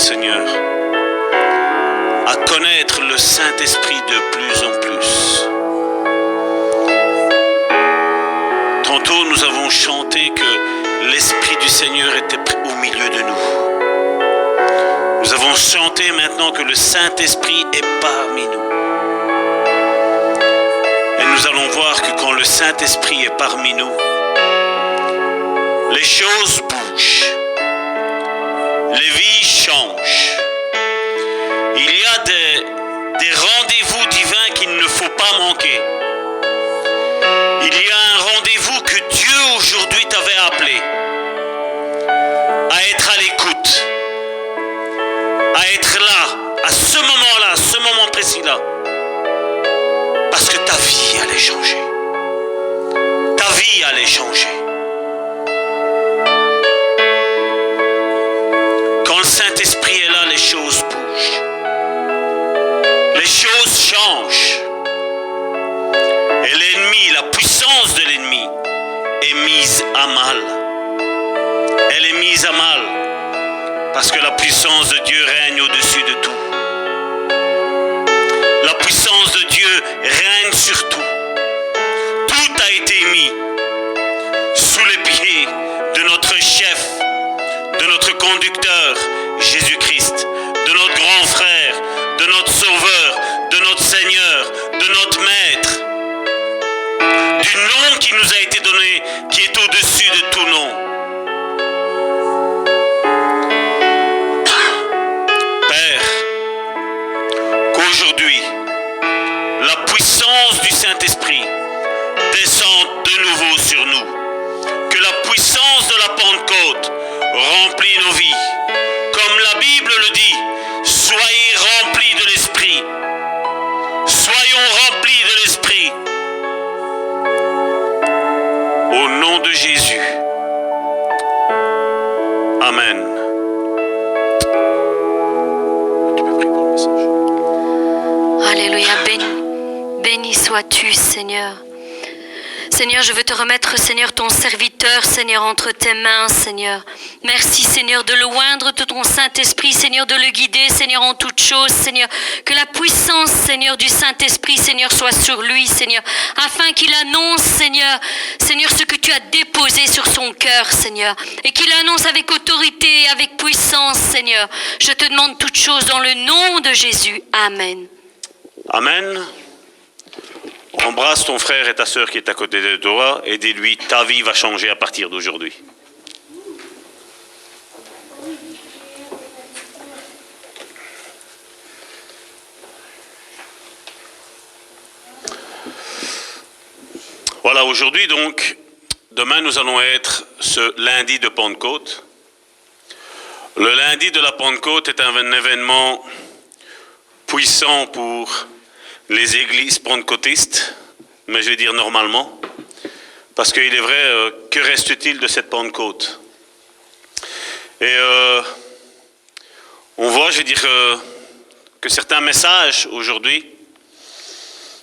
Seigneur, à connaître le Saint-Esprit de plus en plus. Tantôt, nous avons chanté que l'Esprit du Seigneur était au milieu de nous. Nous avons chanté maintenant que le Saint-Esprit est parmi nous. Et nous allons voir que quand le Saint-Esprit est parmi nous, les choses bougent. Les vies changent. Il y a des rendez-vous divins qu'il ne faut pas manquer. Il y a un rendez-vous que Dieu aujourd'hui t'avait appelé à être à l'écoute, à être là, à ce moment-là, à ce moment précis-là. Parce que ta vie allait changer. Ta vie allait changer. Quand le Saint-Esprit est là, les choses bougent. Les choses changent. Et l'ennemi, la puissance de l'ennemi est mise à mal. Elle est mise à mal parce que la puissance de Dieu règne au-dessus de tout. La puissance de Dieu règne sur tout. Tout a été mis sous les pieds de notre chef, de notre conducteur, Jésus-Christ, de notre grand frère, de notre sauveur, de notre Seigneur, de notre Maître, du nom qui nous a été donné, qui est au-dessus de tout nom. Père, qu'aujourd'hui, la puissance du Saint-Esprit descende de nouveau sur nous. Que la puissance de la Pentecôte remplit nos vies. Comme la Bible le dit, soyez remplis de l'Esprit. Soyons remplis de l'Esprit. Au nom de Jésus. Amen. Tu peux prier pour le message. Alléluia. Béni sois-tu, Seigneur. Seigneur, je veux te remettre, Seigneur, ton serviteur, Seigneur, entre tes mains, Seigneur. Merci, Seigneur, de le oindre de ton Saint-Esprit, Seigneur, de le guider, Seigneur, en toutes choses, Seigneur. Que la puissance, Seigneur, du Saint-Esprit, Seigneur, soit sur lui, Seigneur, afin qu'il annonce, Seigneur, Seigneur, ce que tu as déposé sur son cœur, Seigneur, et qu'il annonce avec autorité et avec puissance, Seigneur. Je te demande toutes choses dans le nom de Jésus. Amen. Amen. Embrasse ton frère et ta sœur qui est à côté de toi et dis-lui, ta vie va changer à partir d'aujourd'hui. Voilà, aujourd'hui donc, demain nous allons être ce lundi de Pentecôte. Le lundi de la Pentecôte est un événement puissant pour les églises pentecôtistes, mais je vais dire normalement, parce qu'il est vrai, que reste-t-il de cette Pentecôte? Et on voit, je vais dire, que certains messages aujourd'hui,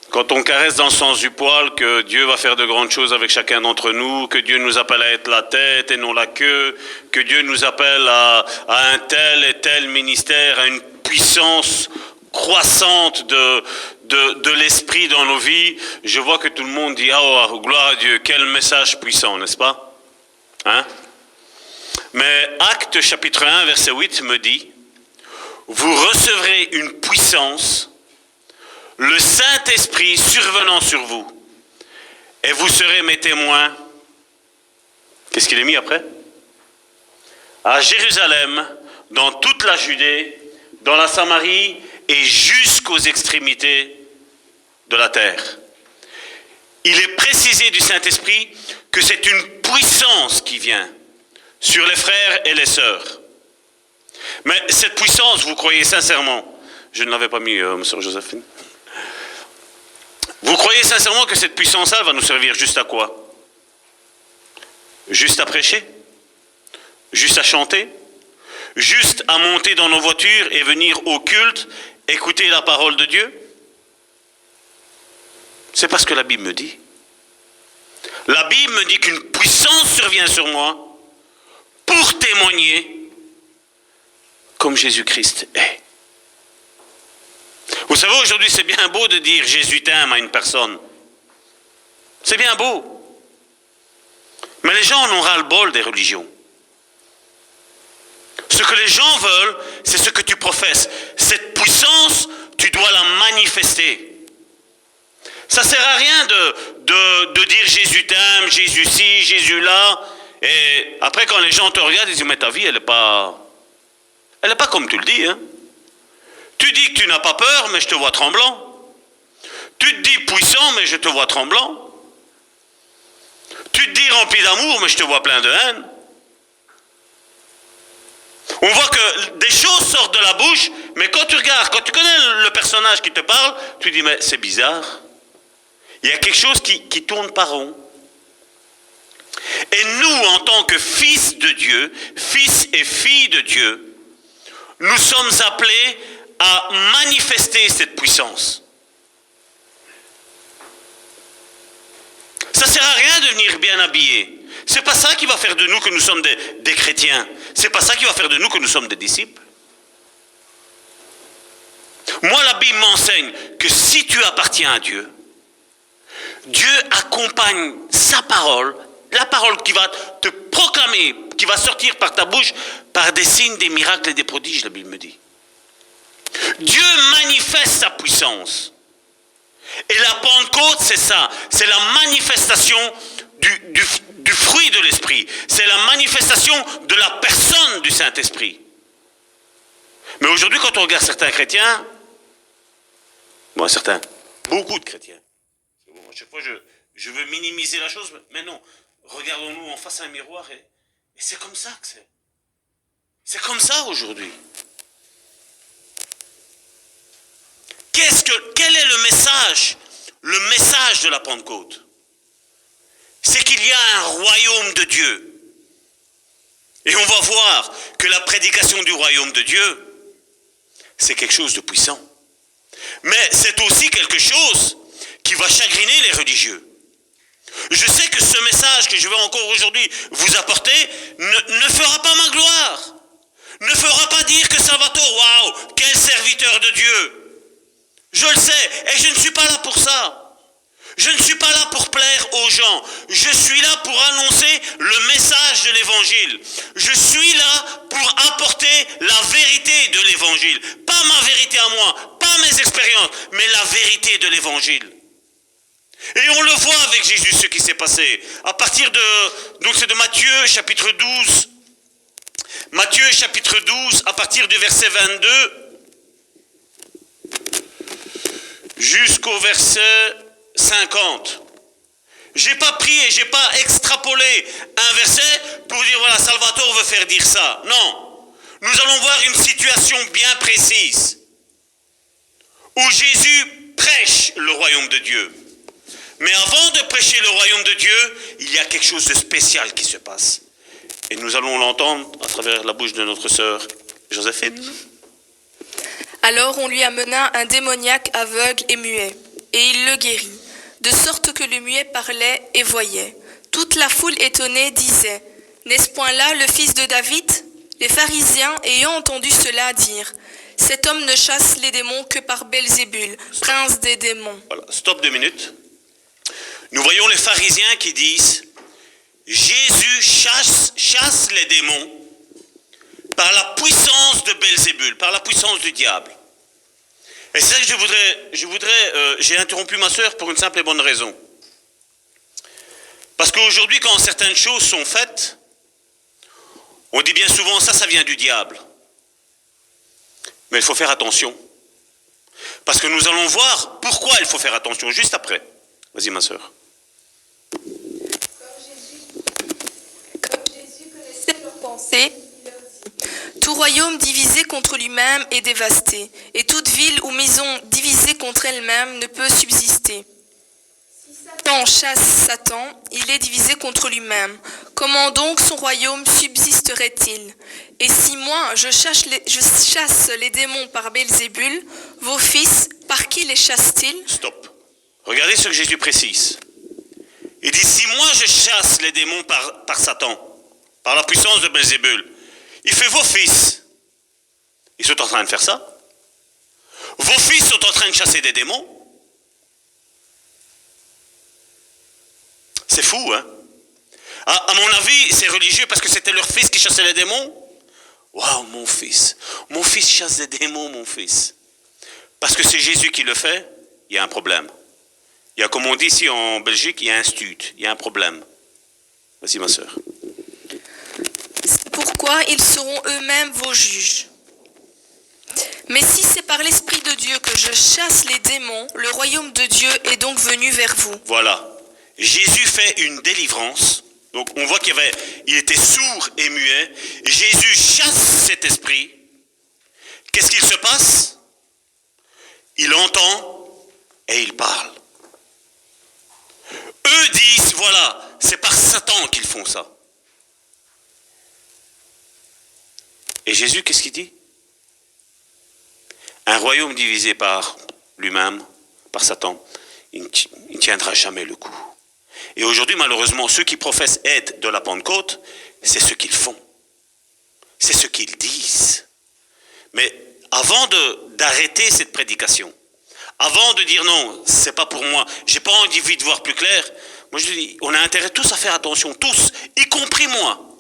quand on caresse dans le sens du poil que Dieu va faire de grandes choses avec chacun d'entre nous, que Dieu nous appelle à être la tête et non la queue, que Dieu nous appelle à un tel et tel ministère, à une puissance croissante de l'esprit dans nos vies, je vois que tout le monde dit « Oh, gloire à Dieu, quel message puissant, n'est-ce pas ?» Hein? Mais Actes chapitre 1, verset 8 me dit « Vous recevrez une puissance, le Saint-Esprit survenant sur vous, et vous serez mes témoins. » Qu'est-ce qu'il est mis après? À Jérusalem, dans toute la Judée, dans la Samarie, et jusqu'aux extrémités de la terre. Il est précisé du Saint-Esprit que c'est une puissance qui vient sur les frères et les sœurs. Mais cette puissance, vous croyez sincèrement, je ne l'avais pas mis, sœur Joséphine, vous croyez sincèrement que cette puissance-là va nous servir juste à quoi? Juste à prêcher? Juste à chanter? Juste à monter dans nos voitures et venir au culte, écouter la parole de Dieu? C'est parce que la Bible me dit. La Bible me dit qu'une puissance survient sur moi pour témoigner comme Jésus-Christ est. Vous savez, aujourd'hui, c'est bien beau de dire Jésus t'aime à une personne. C'est bien beau. Mais les gens en ont ras-le-bol des religions. Ce que les gens veulent, c'est ce que tu professes. Cette puissance, tu dois la manifester. Ça ne sert à rien de dire Jésus t'aime, Jésus ci, Jésus là. Et après, quand les gens te regardent, ils disent, mais ta vie, elle n'est pas comme tu le dis. Hein. Tu dis que tu n'as pas peur, mais je te vois tremblant. Tu te dis puissant, mais je te vois tremblant. Tu te dis rempli d'amour, mais je te vois plein de haine. On voit que des choses sortent de la bouche, mais quand tu regardes, quand tu connais le personnage qui te parle, tu dis, mais c'est bizarre. Il y a quelque chose qui tourne pas rond. Et nous, en tant que fils de Dieu, fils et filles de Dieu, nous sommes appelés à manifester cette puissance. Ça ne sert à rien de venir bien habillé. C'est pas ça qui va faire de nous que nous sommes des chrétiens. C'est pas ça qui va faire de nous que nous sommes des disciples. Moi, la Bible m'enseigne que si tu appartiens à Dieu, Dieu accompagne sa parole, la parole qui va te proclamer, qui va sortir par ta bouche, par des signes, des miracles et des prodiges, la Bible me dit. Dieu manifeste sa puissance. Et la Pentecôte, c'est ça. C'est la manifestation du fruit de l'Esprit. C'est la manifestation de la personne du Saint-Esprit. Mais aujourd'hui, quand on regarde certains chrétiens, beaucoup de chrétiens, à chaque fois je veux minimiser la chose, mais non, regardons-nous en face à un miroir et c'est comme ça que c'est. C'est comme ça aujourd'hui. Quel est le message? Le message de la Pentecôte, c'est qu'il y a un royaume de Dieu. Et on va voir que la prédication du royaume de Dieu, c'est quelque chose de puissant. Mais c'est aussi quelque chose qui va chagriner les religieux. Je sais que ce message que je vais encore aujourd'hui vous apporter ne fera pas ma gloire. Ne fera pas dire que Salvatore, waouh, quel serviteur de Dieu. Je le sais, et je ne suis pas là pour ça. Je ne suis pas là pour plaire aux gens. Je suis là pour annoncer le message de l'évangile. Je suis là pour apporter la vérité de l'évangile. Pas ma vérité à moi, pas mes expériences, mais la vérité de l'évangile. Et on le voit avec Jésus ce qui s'est passé. À partir donc c'est de Matthieu chapitre 12. Matthieu chapitre 12, à partir du verset 22 jusqu'au verset 50. J'ai pas pris et j'ai pas extrapolé un verset pour dire voilà, Salvatore veut faire dire ça. Non. Nous allons voir une situation bien précise où Jésus prêche le royaume de Dieu. Mais avant de prêcher le royaume de Dieu, il y a quelque chose de spécial qui se passe. Et nous allons l'entendre à travers la bouche de notre sœur Joséphine. Alors on lui amena un démoniaque aveugle et muet, et il le guérit, de sorte que le muet parlait et voyait. Toute la foule étonnée disait, « N'est-ce point là le fils de David ?» Les pharisiens, ayant entendu cela, dirent, « Cet homme ne chasse les démons que par Belzébul, prince des démons. » Voilà, stop 2 minutes. Nous voyons les pharisiens qui disent, Jésus chasse les démons par la puissance de Belzébul, par la puissance du diable. Et c'est ça que j'ai interrompu ma sœur pour une simple et bonne raison. Parce qu'aujourd'hui, quand certaines choses sont faites, on dit bien souvent, ça vient du diable. Mais il faut faire attention. Parce que nous allons voir pourquoi il faut faire attention, juste après. Vas-y, ma sœur. Comme Jésus connaissait leurs pensées, il leur dit, « Tout royaume divisé contre lui-même est dévasté, et toute ville ou maison divisée contre elle-même ne peut subsister. Si Satan chasse Satan, il est divisé contre lui-même. Comment donc son royaume subsisterait-il? Et si moi je chasse les démons par Belzébul, vos fils, par qui les chassent-ils? » Stop. Regardez ce que Jésus précise. Il dit, si moi je chasse les démons par Satan, par la puissance de Belzébul, il fait vos fils. Ils sont en train de faire ça. Vos fils sont en train de chasser des démons. C'est fou, hein? À mon avis, c'est religieux parce que c'était leur fils qui chassait les démons. Waouh, mon fils chasse des démons, mon fils. Parce que c'est Jésus qui le fait, il y a un problème. Il y a, comme on dit ici en Belgique, il y a un stud, il y a un problème. Vas-y, ma sœur. C'est pourquoi ils seront eux-mêmes vos juges. Mais si c'est par l'Esprit de Dieu que je chasse les démons, le royaume de Dieu est donc venu vers vous. Voilà. Jésus fait une délivrance. Donc on voit il était sourd et muet. Jésus chasse cet esprit. Qu'est-ce qu'il se passe? Il entend et il parle. Eux disent, voilà, c'est par Satan qu'ils font ça. Et Jésus, qu'est-ce qu'il dit? Un royaume divisé par lui-même, par Satan, il ne tiendra jamais le coup. Et aujourd'hui, malheureusement, ceux qui professent être de la Pentecôte, c'est ce qu'ils font. C'est ce qu'ils disent. Mais avant d'arrêter cette prédication, avant de dire non, c'est pas pour moi, j'ai pas envie de voir plus clair, moi je dis, on a intérêt tous à faire attention, tous, y compris moi.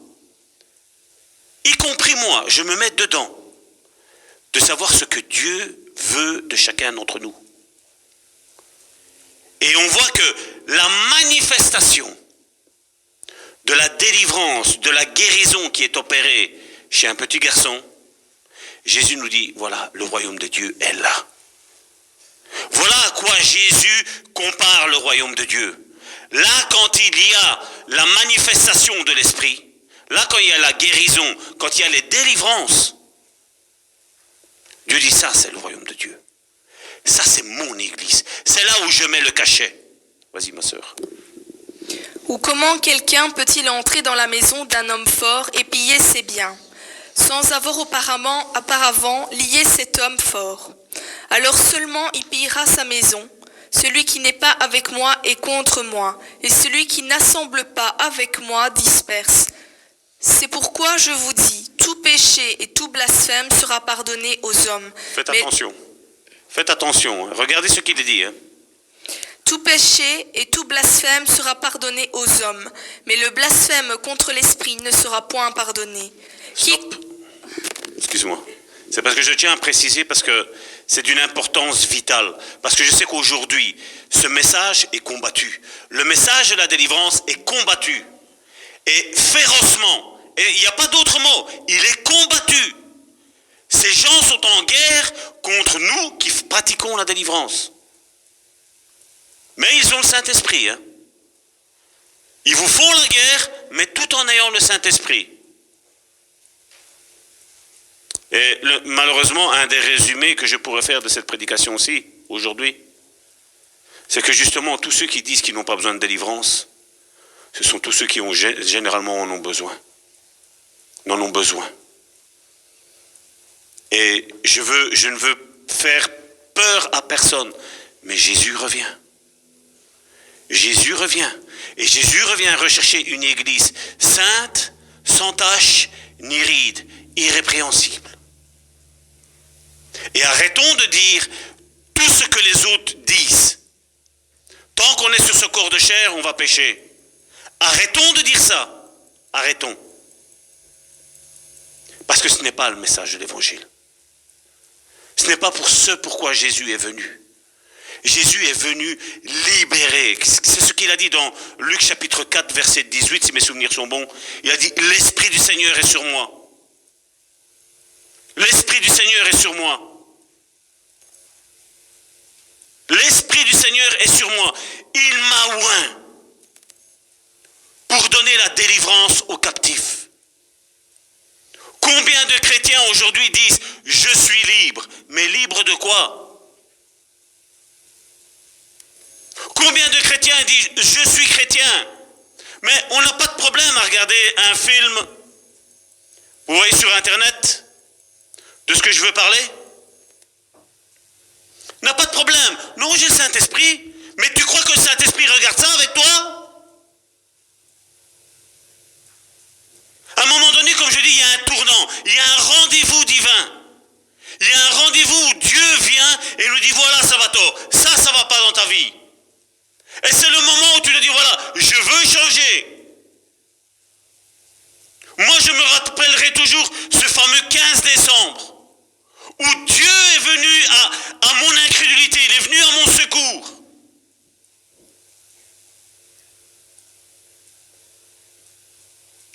Y compris moi, je me mets dedans, de savoir ce que Dieu veut de chacun d'entre nous. Et on voit que la manifestation de la délivrance, de la guérison qui est opérée chez un petit garçon, Jésus nous dit, voilà, le royaume de Dieu est là. Voilà à quoi Jésus compare le royaume de Dieu. Là, quand il y a la manifestation de l'esprit, là, quand il y a la guérison, quand il y a les délivrances, Dieu dit ça, c'est le royaume de Dieu. Ça, c'est mon église. C'est là où je mets le cachet. Vas-y, ma sœur. Ou comment quelqu'un peut-il entrer dans la maison d'un homme fort et piller ses biens, sans avoir auparavant lié cet homme fort? Alors seulement il pillera sa maison. Celui qui n'est pas avec moi est contre moi, et celui qui n'assemble pas avec moi disperse. C'est pourquoi je vous dis, tout péché et tout blasphème sera pardonné aux hommes. Faites attention. Faites attention. Regardez ce qu'il dit. Tout péché et tout blasphème sera pardonné aux hommes, mais le blasphème contre l'esprit ne sera point pardonné. Excuse-moi. C'est parce que je tiens à préciser, parce que c'est d'une importance vitale. Parce que je sais qu'aujourd'hui, ce message est combattu. Le message de la délivrance est combattu. Et férocement. Et il n'y a pas d'autre mot. Il est combattu. Ces gens sont en guerre contre nous qui pratiquons la délivrance. Mais ils ont le Saint-Esprit. Ils vous font la guerre, mais tout en ayant le Saint-Esprit. Et malheureusement, un des résumés que je pourrais faire de cette prédication aussi, aujourd'hui, c'est que justement, tous ceux qui disent qu'ils n'ont pas besoin de délivrance, ce sont tous ceux qui généralement en ont besoin. N'en ont besoin. Et je ne veux faire peur à personne, mais Jésus revient. Jésus revient. Et Jésus revient rechercher une église sainte, sans tache, ni ride, irrépréhensible. Et arrêtons de dire tout ce que les autres disent. Tant qu'on est sur ce corps de chair, on va pécher. Arrêtons de dire ça. Arrêtons. Parce que ce n'est pas le message de l'évangile. Ce n'est pas pour ce pourquoi Jésus est venu. Jésus est venu libérer. C'est ce qu'il a dit dans Luc chapitre 4, verset 18, si mes souvenirs sont bons. Il a dit, l'Esprit du Seigneur est sur moi. L'Esprit du Seigneur est sur moi. L'Esprit du Seigneur est sur moi. Il m'a oint pour donner la délivrance aux captifs. Combien de chrétiens aujourd'hui disent « Je suis libre », mais libre de quoi? Combien de chrétiens disent « Je suis chrétien », mais on n'a pas de problème à regarder un film, vous voyez sur Internet, de ce que je veux parler? N'a pas de problème. Non, j'ai le Saint-Esprit, mais tu crois que le Saint-Esprit regarde ça avec toi? À un moment donné, comme je dis, il y a un tournant, il y a un rendez-vous divin. Moi, je me rappellerai toujours ce fameux 15 décembre où Dieu est venu à mon incrédulité, il est venu à mon secours.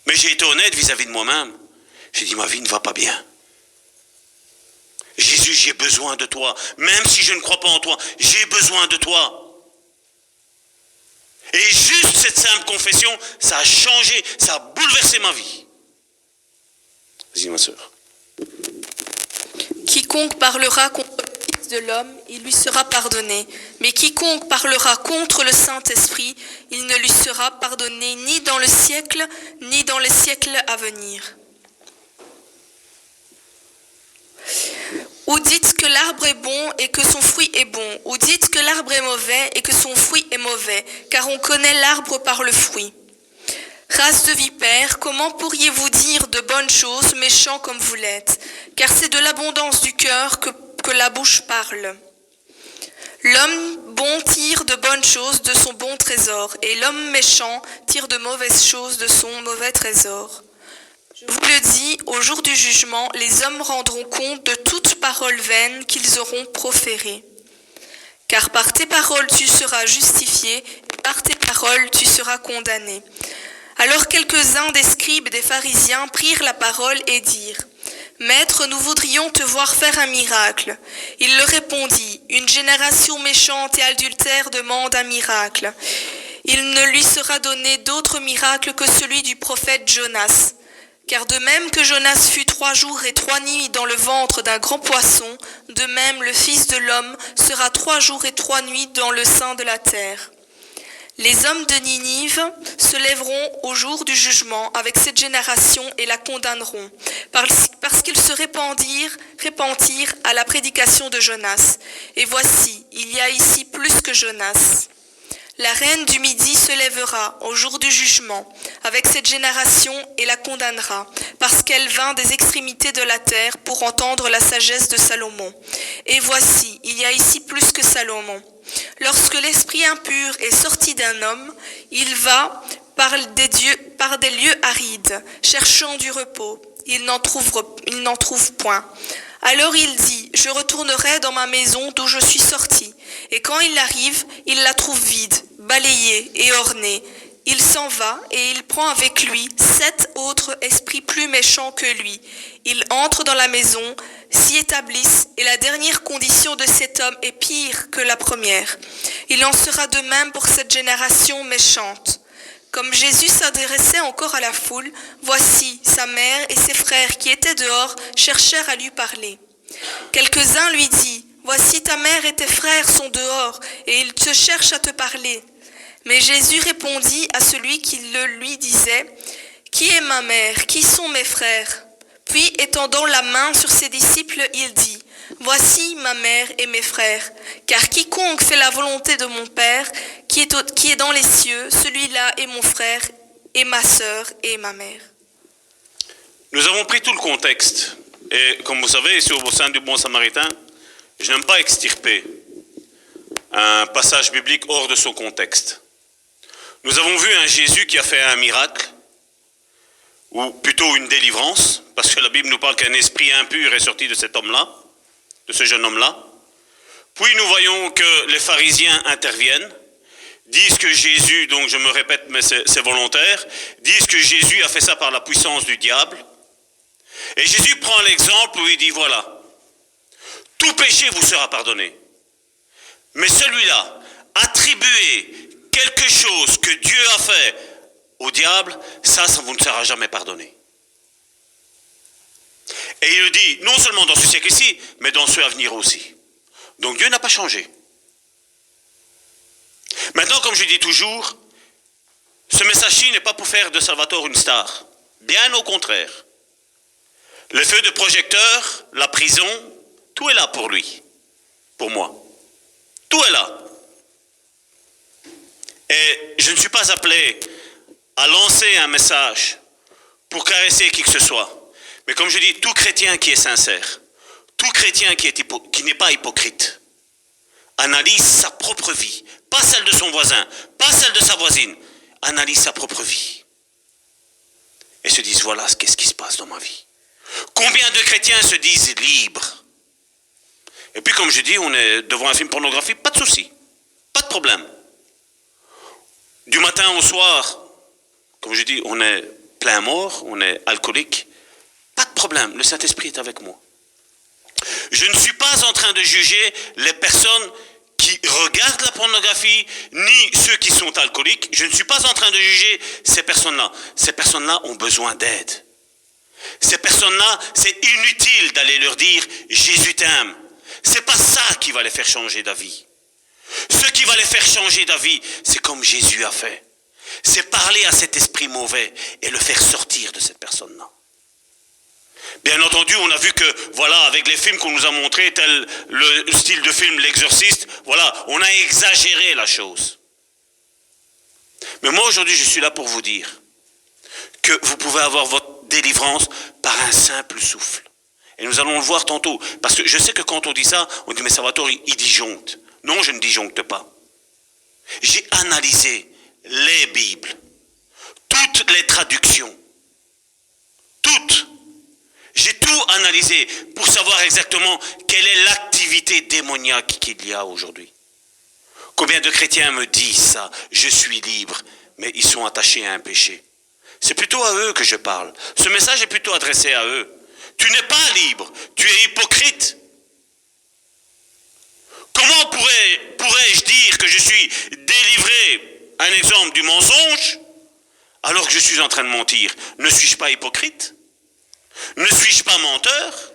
Mais j'ai été honnête vis-à-vis de moi-même. J'ai dit, ma vie ne va pas bien. Jésus, j'ai besoin de toi. Même si je ne crois pas en toi, j'ai besoin de toi. Et juste cette simple confession, ça a changé, ça a bouleversé ma vie. Vas-y, ma sœur. Quiconque parlera contre le Fils de l'homme, il lui sera pardonné. Mais quiconque parlera contre le Saint-Esprit, il ne lui sera pardonné ni dans le siècle, ni dans les siècles à venir. Ou dites que l'arbre est bon et que son fruit est bon, ou dites que l'arbre est mauvais et que son fruit est mauvais, car on connaît l'arbre par le fruit. Race de vipères, comment pourriez-vous dire de bonnes choses, méchants comme vous l'êtes? Car c'est de l'abondance du cœur que la bouche parle. L'homme bon tire de bonnes choses de son bon trésor, et l'homme méchant tire de mauvaises choses de son mauvais trésor. Je vous le dis, au jour du jugement, les hommes rendront compte de toute parole vaine qu'ils auront proférée. Car par tes paroles tu seras justifié, et par tes paroles tu seras condamné. Alors quelques-uns des scribes et des pharisiens prirent la parole et dirent, « Maître, nous voudrions te voir faire un miracle. » Il leur répondit, « Une génération méchante et adultère demande un miracle. Il ne lui sera donné d'autre miracle que celui du prophète Jonas. Car de même que Jonas fut 3 jours et 3 nuits dans le ventre d'un grand poisson, de même le Fils de l'homme sera 3 jours et 3 nuits dans le sein de la terre. Les hommes de Ninive se lèveront au jour du jugement avec cette génération et la condamneront, parce qu'ils se répendirent à la prédication de Jonas. Et voici, il y a ici plus que Jonas. La reine du Midi se lèvera au jour du jugement avec cette génération et la condamnera, parce qu'elle vint des extrémités de la terre pour entendre la sagesse de Salomon. Et voici, il y a ici plus que Salomon. Lorsque l'esprit impur est sorti d'un homme, il va par des lieux arides, cherchant du repos. Il n'en trouve point. Alors il dit, je retournerai dans ma maison d'où je suis sorti. Et quand il arrive, il la trouve vide, balayée et ornée. Il s'en va et il prend avec lui 7 autres esprits plus méchants que lui. Ils entrent dans la maison, s'y établissent, et la dernière condition de cet homme est pire que la première. Il en sera de même pour cette génération méchante. Comme Jésus s'adressait encore à la foule, voici, sa mère et ses frères qui étaient dehors cherchèrent à lui parler. Quelques-uns lui dirent, voici ta mère et tes frères sont dehors, et ils te cherchent à te parler. Mais Jésus répondit à celui qui le lui disait, qui est ma mère, qui sont mes frères? Puis, étendant la main sur ses disciples, il dit, voici ma mère et mes frères, car quiconque fait la volonté de mon Père, qui est dans les cieux, celui-là est mon frère, et ma sœur, et ma mère. Nous avons pris tout le contexte. Et comme vous savez, ici au sein du Bon Samaritain, je n'aime pas extirper un passage biblique hors de son contexte. Nous avons vu un Jésus qui a fait un miracle, ou plutôt une délivrance, parce que la Bible nous parle qu'un esprit impur est sorti de cet homme-là, de ce jeune homme-là. Puis nous voyons que les pharisiens interviennent, disent que Jésus, donc je me répète mais c'est volontaire, disent que Jésus a fait ça par la puissance du diable. Et Jésus prend l'exemple où il dit voilà, tout péché vous sera pardonné. Mais celui-là, attribuer quelque chose que Dieu a fait au diable, ça vous ne sera jamais pardonné. Et il le dit, non seulement dans ce siècle-ci, mais dans ceux à venir aussi. Donc Dieu n'a pas changé. Maintenant, comme je dis toujours, ce message-ci n'est pas pour faire de Salvatore une star. Bien au contraire. Le feu de projecteur, la prison, tout est là pour lui, pour moi. Tout est là. Et je ne suis pas appelé à lancer un message pour caresser qui que ce soit. Mais comme je dis, tout chrétien qui est sincère, tout chrétien qui n'est pas hypocrite, analyse sa propre vie, pas celle de son voisin, pas celle de sa voisine, analyse sa propre vie. Et se disent, voilà, qu'est-ce qui se passe dans ma vie? Combien de chrétiens se disent libres? Et puis, comme je dis, on est devant un film pornographique, pas de souci, pas de problème. Du matin au soir, comme je dis, on est plein mort, on est alcoolique, pas de problème, le Saint-Esprit est avec moi. Je ne suis pas en train de juger les personnes qui regardent la pornographie, ni ceux qui sont alcooliques. Je ne suis pas en train de juger ces personnes-là. Ces personnes-là ont besoin d'aide. Ces personnes-là, c'est inutile d'aller leur dire « Jésus t'aime ». C'est pas ça qui va les faire changer d'avis. Ce qui va les faire changer d'avis, c'est comme Jésus a fait. C'est parler à cet esprit mauvais et le faire sortir de cette personne-là. Bien entendu, on a vu que, voilà, avec les films qu'on nous a montrés, tel le style de film L'Exorciste, voilà, on a exagéré la chose. Mais moi, aujourd'hui, je suis là pour vous dire que vous pouvez avoir votre délivrance par un simple souffle. Et nous allons le voir tantôt. Parce que je sais que quand on dit ça, on dit, mais Salvatore, il disjoncte. Non, je ne disjoncte pas. J'ai analysé les Bibles, toutes les traductions, toutes. J'ai tout analysé pour savoir exactement quelle est l'activité démoniaque qu'il y a aujourd'hui. Combien de chrétiens me disent ça, je suis libre, mais ils sont attachés à un péché. C'est plutôt à eux que je parle. Ce message est plutôt adressé à eux. Tu n'es pas libre, tu es hypocrite. Comment pourrais-je dire que je suis délivré, un exemple du mensonge, alors que je suis en train de mentir? Ne suis-je pas hypocrite? Ne suis-je pas menteur?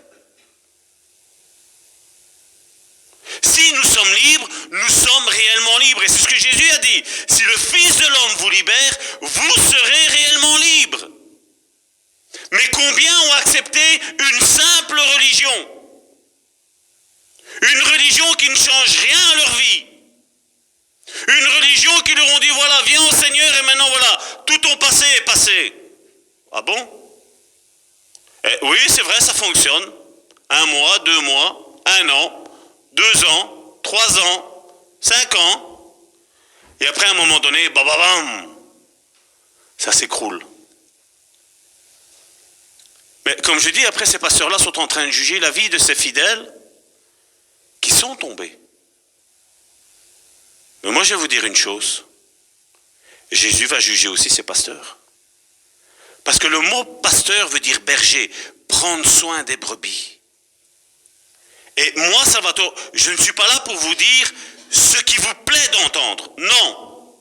Si nous sommes libres, nous sommes réellement libres. Et c'est ce que Jésus a dit. Si le Fils de l'homme vous libère, vous serez réellement libres. Mais combien ont accepté une simple religion? Une religion qui ne change rien à leur vie. Une religion qui leur ont dit, voilà, viens au Seigneur et maintenant voilà, tout ton passé est passé. Ah bon? Oui, c'est vrai, ça fonctionne. 1 mois, 2 mois, 1 an, 2 ans, 3 ans, 5 ans. Et après, à un moment donné, bam, ça s'écroule. Mais comme je dis, après, ces pasteurs-là sont en train de juger la vie de ces fidèles qui sont tombés. Mais moi, je vais vous dire une chose. Jésus va juger aussi ces pasteurs. Parce que le mot pasteur veut dire berger, prendre soin des brebis. Et moi, Salvatore, je ne suis pas là pour vous dire ce qui vous plaît d'entendre. Non.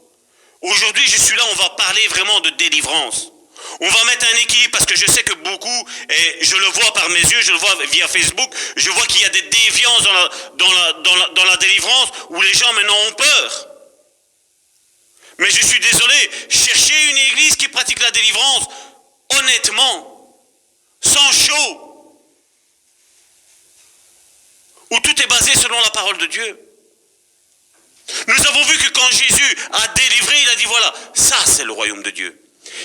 Aujourd'hui, je suis là, on va parler vraiment de délivrance. On va mettre un équilibre parce que je sais que beaucoup, et je le vois par mes yeux, je le vois via Facebook, je vois qu'il y a des déviances dans la délivrance où les gens maintenant ont peur. Mais je suis désolé, chercher une église qui pratique la délivrance, honnêtement, sans show, où tout est basé selon la parole de Dieu. Nous avons vu que quand Jésus a délivré, il a dit voilà, ça c'est le royaume de Dieu.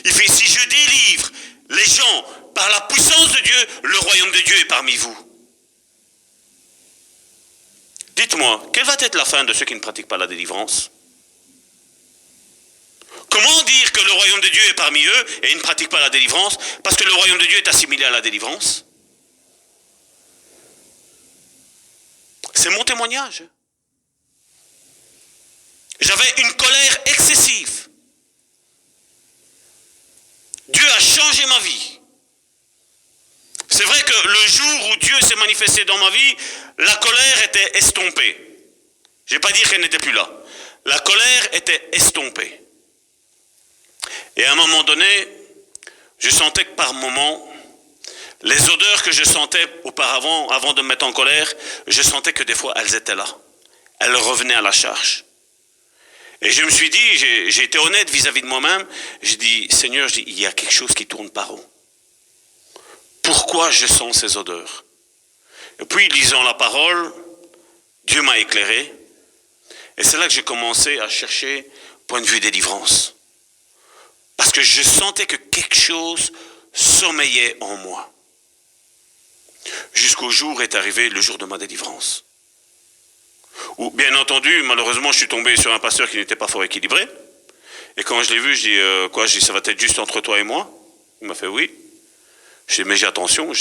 Il fait, si je délivre les gens par la puissance de Dieu, le royaume de Dieu est parmi vous. Dites-moi, quelle va être la fin de ceux qui ne pratiquent pas la délivrance? Comment dire que le royaume de Dieu est parmi eux et ils ne pratiquent pas la délivrance? Parce que le royaume de Dieu est assimilé à la délivrance. C'est mon témoignage. J'avais une colère excessive. Dieu a changé ma vie. C'est vrai que le jour où Dieu s'est manifesté dans ma vie, la colère était estompée. Je ne vais pas dire qu'elle n'était plus là. La colère était estompée. Et à un moment donné, je sentais que par moments, les odeurs que je sentais auparavant, avant de me mettre en colère, je sentais que des fois, elles étaient là. Elles revenaient à la charge. Et je me suis dit, j'ai été honnête vis-à-vis de moi-même, j'ai dit, Seigneur, il y a quelque chose qui tourne par rond. Pourquoi je sens ces odeurs? Et puis, lisant la parole, Dieu m'a éclairé. Et c'est là que j'ai commencé à chercher point de vue délivrance. Parce que je sentais que quelque chose sommeillait en moi. Jusqu'au jour est arrivé le jour de ma délivrance. Où, bien entendu, malheureusement, je suis tombé sur un pasteur qui n'était pas fort équilibré. Et quand je l'ai vu, je dis, ça va être juste entre toi et moi? Il m'a fait oui. J'ai dit, mais j'ai attention,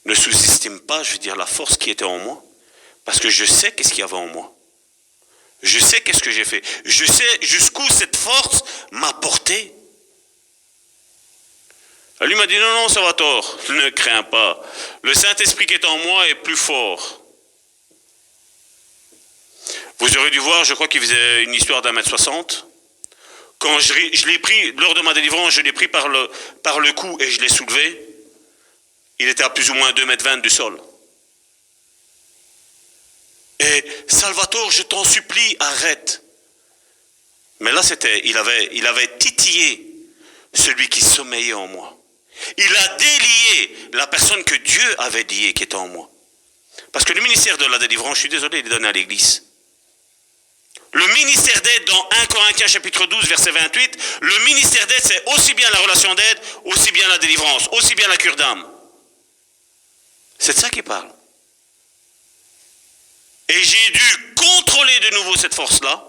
ne sous-estime pas, je veux dire, la force qui était en moi. Parce que je sais qu'est-ce qu'il y avait en moi. Je sais qu'est-ce que j'ai fait. Je sais jusqu'où cette force m'a porté. Lui m'a dit, non, non, Salvatore, ne crains pas. Le Saint-Esprit qui est en moi est plus fort. Vous aurez dû voir, je crois qu'il faisait une histoire d'1m60. Quand je l'ai pris, lors de ma délivrance, je l'ai pris par le cou et je l'ai soulevé. Il était à plus ou moins 2,20 m du sol. Et Salvatore, je t'en supplie, arrête. Mais là, il avait titillé celui qui sommeillait en moi. Il a délié la personne que Dieu avait liée qui était en moi. Parce que le ministère de la délivrance, je suis désolé, il est donné à l'église. Le ministère d'aide dans 1 Corinthiens chapitre 12 verset 28, le ministère d'aide c'est aussi bien la relation d'aide, aussi bien la délivrance, aussi bien la cure d'âme. C'est de ça qu'il parle. Et j'ai dû contrôler de nouveau cette force-là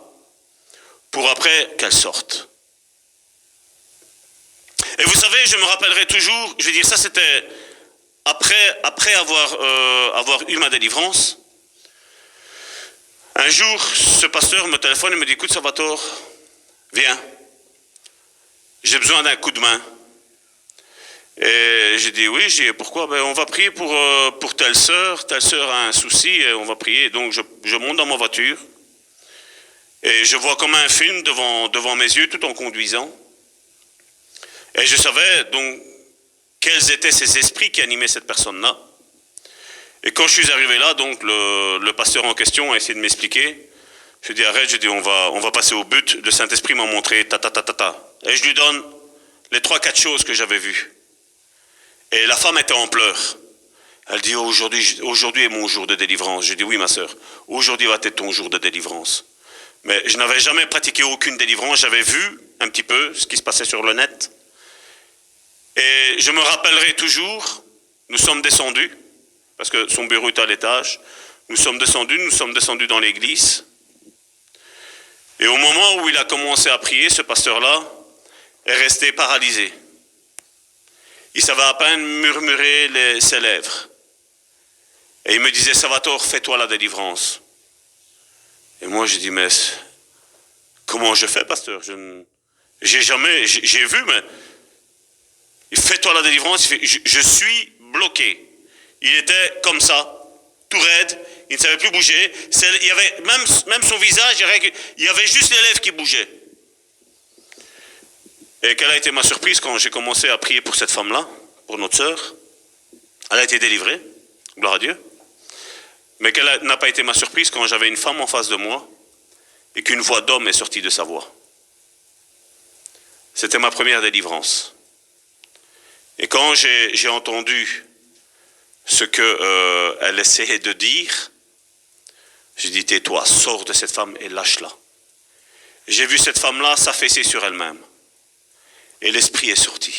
pour après qu'elle sorte. Et vous savez, je me rappellerai toujours, je veux dire, ça c'était après avoir eu ma délivrance. Un jour, ce pasteur me téléphone et me dit, écoute Salvatore, viens, j'ai besoin d'un coup de main. Et j'ai dit, oui, pourquoi? Ben, on va prier pour telle sœur a un souci, et on va prier. Donc je monte dans ma voiture, et je vois comme un film devant mes yeux tout en conduisant. Et je savais donc quels étaient ces esprits qui animaient cette personne-là. Et quand je suis arrivé là, donc le pasteur en question a essayé de m'expliquer. Je dis arrête, je dis on va passer au but. Le Saint-Esprit m'a montré ta. Et je lui donne les 3-4 choses que j'avais vues. Et la femme était en pleurs. Elle dit aujourd'hui est mon jour de délivrance. Je dis oui ma sœur, aujourd'hui va être ton jour de délivrance. Mais je n'avais jamais pratiqué aucune délivrance. J'avais vu un petit peu ce qui se passait sur le net. Et je me rappellerai toujours, nous sommes descendus. Parce que son bureau est à l'étage. Nous sommes descendus dans l'église. Et au moment où il a commencé à prier, ce pasteur-là est resté paralysé. Il savait à peine murmurer ses lèvres. Et il me disait, Salvatore, fais-toi la délivrance. Et moi, j'ai dit, mais comment je fais, pasteur? J'ai vu, mais fais-toi la délivrance. Je suis bloqué. Il était comme ça, tout raide, il ne savait plus bouger. Il y avait même son visage, il y avait juste les lèvres qui bougeaient. Et quelle a été ma surprise quand j'ai commencé à prier pour cette femme-là, pour notre sœur? Elle a été délivrée, gloire à Dieu. Mais quelle n'a pas été ma surprise quand j'avais une femme en face de moi et qu'une voix d'homme est sortie de sa voix? C'était ma première délivrance. Et quand j'ai entendu ce qu'elle essayait de dire, j'ai dit, tais-toi, sors de cette femme et lâche-la. J'ai vu cette femme-là s'affaisser sur elle-même. Et l'esprit est sorti.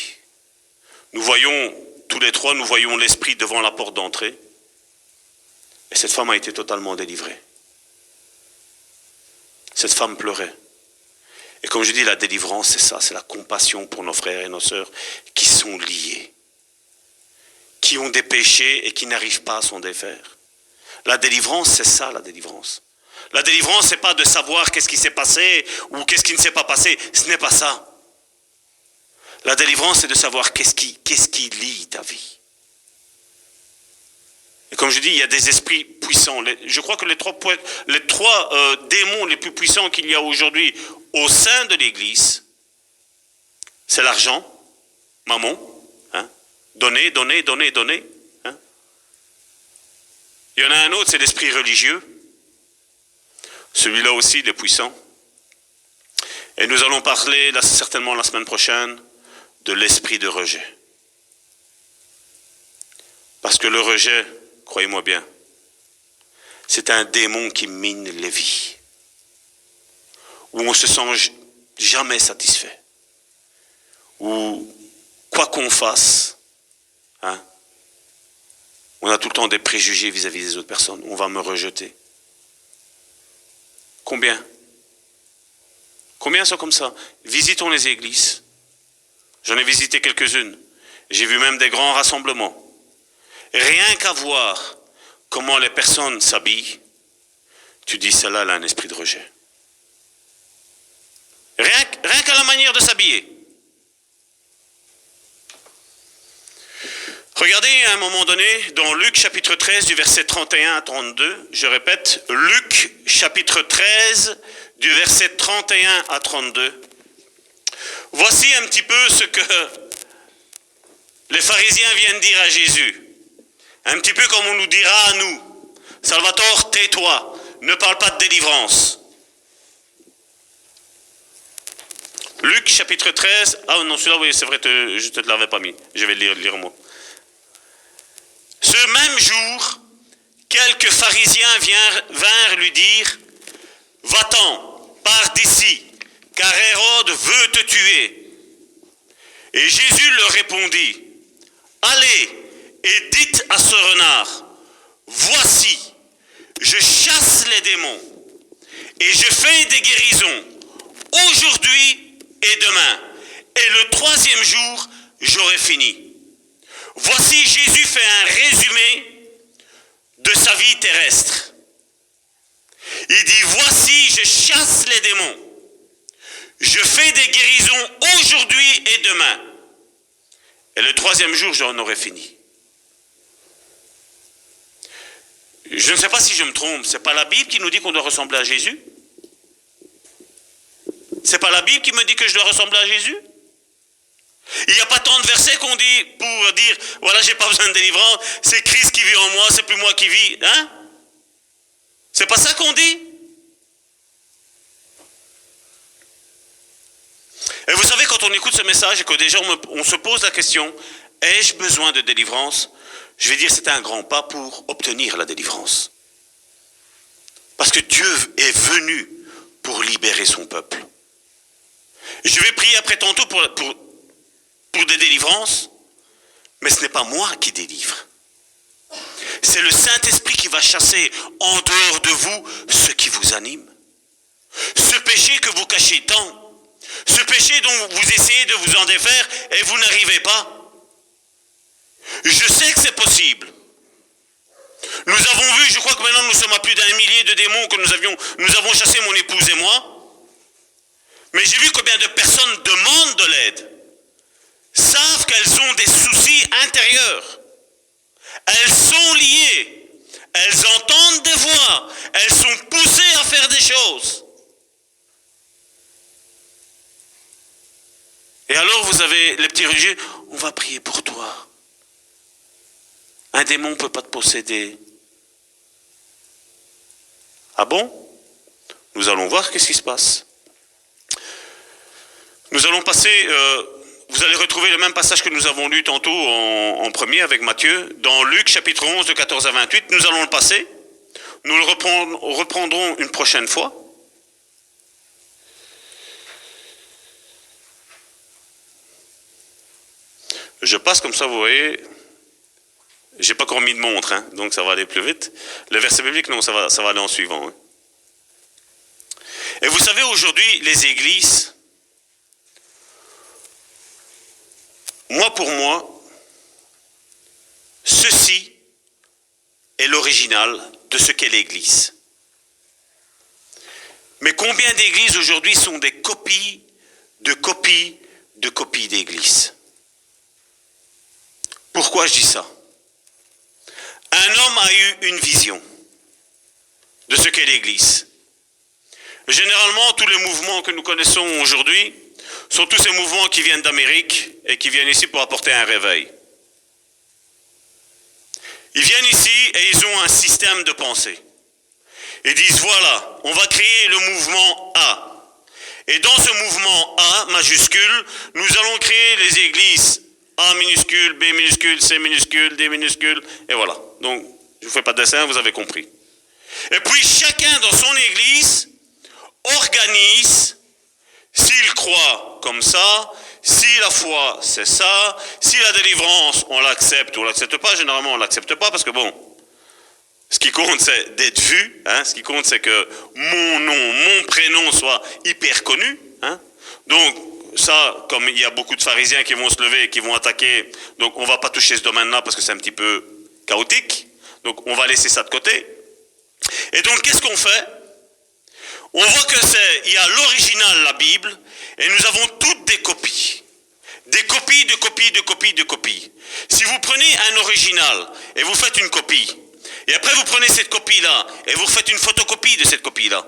Nous voyons, tous les trois, nous voyons l'esprit devant la porte d'entrée. Et cette femme a été totalement délivrée. Cette femme pleurait. Et comme je dis, la délivrance, c'est ça, c'est la compassion pour nos frères et nos sœurs qui sont liés, qui ont des péchés et qui n'arrivent pas à s'en défaire. La délivrance, c'est ça, la délivrance. La délivrance, c'est pas de savoir qu'est-ce qui s'est passé ou qu'est-ce qui ne s'est pas passé. Ce n'est pas ça. La délivrance, c'est de savoir qu'est-ce qui lie ta vie. Et comme je dis, il y a des esprits puissants. Je crois que les trois démons les plus puissants qu'il y a aujourd'hui au sein de l'Église, c'est l'argent, mammon, hein, donner. Hein. Il y en a un autre, c'est l'esprit religieux. Celui-là aussi, il est puissant. Et nous allons parler, là, certainement la semaine prochaine, de l'esprit de rejet. Parce que le rejet, croyez-moi bien, c'est un démon qui mine les vies. Où on ne se sent jamais satisfait. Où, quoi qu'on fasse, hein, on a tout le temps des préjugés vis-à-vis des autres personnes. On va me rejeter. Combien sont comme ça? Visitons les églises. J'en ai visité quelques-unes. J'ai vu même des grands rassemblements. Rien qu'à voir comment les personnes s'habillent, tu dis, celle-là, elle a un esprit de rejet. Rien qu'à la manière de s'habiller. Regardez à un moment donné, dans Luc chapitre 13, du verset 31 à 32, je répète, Luc chapitre 13, du verset 31 à 32. Voici un petit peu ce que les pharisiens viennent dire à Jésus. Un petit peu comme on nous dira à nous. Salvatore, tais-toi, ne parle pas de délivrance. Luc chapitre 13, ah non, celui-là, oui, c'est vrai, je ne te l'avais pas mis. Je vais le lire moi. Ce même jour, quelques pharisiens vinrent lui dire, va-t'en, pars d'ici, car Hérode veut te tuer. Et Jésus leur répondit, allez et dites à ce renard, voici, je chasse les démons et je fais des guérisons aujourd'hui et demain. Et le troisième jour, j'aurai fini. Voici, Jésus fait un résumé de sa vie terrestre. Il dit, voici, je chasse les démons. Je fais des guérisons aujourd'hui et demain. Et le troisième jour, j'en aurai fini. Je ne sais pas si je me trompe. C'est pas la Bible qui nous dit qu'on doit ressembler à Jésus? C'est pas la Bible qui me dit que je dois ressembler à Jésus? Il n'y a pas tant de versets qu'on dit pour dire, voilà, j'ai pas besoin de délivrance, c'est Christ qui vit en moi, c'est plus moi qui vis. Hein? C'est pas ça qu'on dit? Et vous savez, quand on écoute ce message et que déjà on se pose la question, ai-je besoin de délivrance? Je vais dire, c'est un grand pas pour obtenir la délivrance. Parce que Dieu est venu pour libérer son peuple. Je vais prier après tantôt pour des délivrances, mais ce n'est pas moi qui délivre. C'est le Saint-Esprit qui va chasser en dehors de vous ce qui vous anime. Ce péché que vous cachez tant, ce péché dont vous essayez de vous en défaire et vous n'arrivez pas. Je sais que c'est possible. Nous avons vu, je crois que maintenant nous sommes à plus d'1 millier de démons que nous avons chassés, mon épouse et moi. Mais j'ai vu combien de personnes demandent de l'aide, savent qu'elles ont des soucis intérieurs. Elles sont liées, elles entendent des voix, elles sont poussées à faire des choses. Et alors vous avez les petits religieux, on va prier pour toi. Un démon ne peut pas te posséder. Ah bon? Nous allons voir qu'est-ce qui se passe. Nous allons passer, vous allez retrouver le même passage que nous avons lu tantôt en premier avec Matthieu, dans Luc chapitre 11 de 14 à 28. Nous allons le passer. Nous le reprendrons une prochaine fois. Je passe comme ça, vous voyez. J'ai pas encore mis de montre, hein, donc ça va aller plus vite. Le verset biblique, non, ça va aller en suivant. Hein. Et vous savez, aujourd'hui, les églises, pour moi, ceci est l'original de ce qu'est l'église. Mais combien d'églises aujourd'hui sont des copies de copies de copies d'églises? Pourquoi je dis ça? Un homme a eu une vision de ce qu'est l'église. Généralement, tous les mouvements que nous connaissons aujourd'hui sont tous ces mouvements qui viennent d'Amérique et qui viennent ici pour apporter un réveil. Ils viennent ici et ils ont un système de pensée. Ils disent, voilà, on va créer le mouvement A. Et dans ce mouvement A, majuscule, nous allons créer les églises A minuscule, B minuscule, C minuscule, D minuscule, et voilà. Donc, je ne vous fais pas de dessin, vous avez compris. Et puis, chacun dans son église organise, s'il croit comme ça, si la foi c'est ça, si la délivrance on l'accepte ou on l'accepte pas, généralement on l'accepte pas parce que bon, ce qui compte c'est d'être vu, hein, ce qui compte c'est que mon nom, mon prénom soit hyper connu, hein. Donc ça, comme il y a beaucoup de pharisiens qui vont se lever et qui vont attaquer, donc on ne va pas toucher ce domaine-là parce que c'est un petit peu chaotique. Donc on va laisser ça de côté. Et donc qu'est-ce qu'on fait? On voit il y a l'original, la Bible, et nous avons toutes des copies. Des copies, de copies, de copies, de copies. Si vous prenez un original et vous faites une copie, et après vous prenez cette copie-là et vous faites une photocopie de cette copie-là,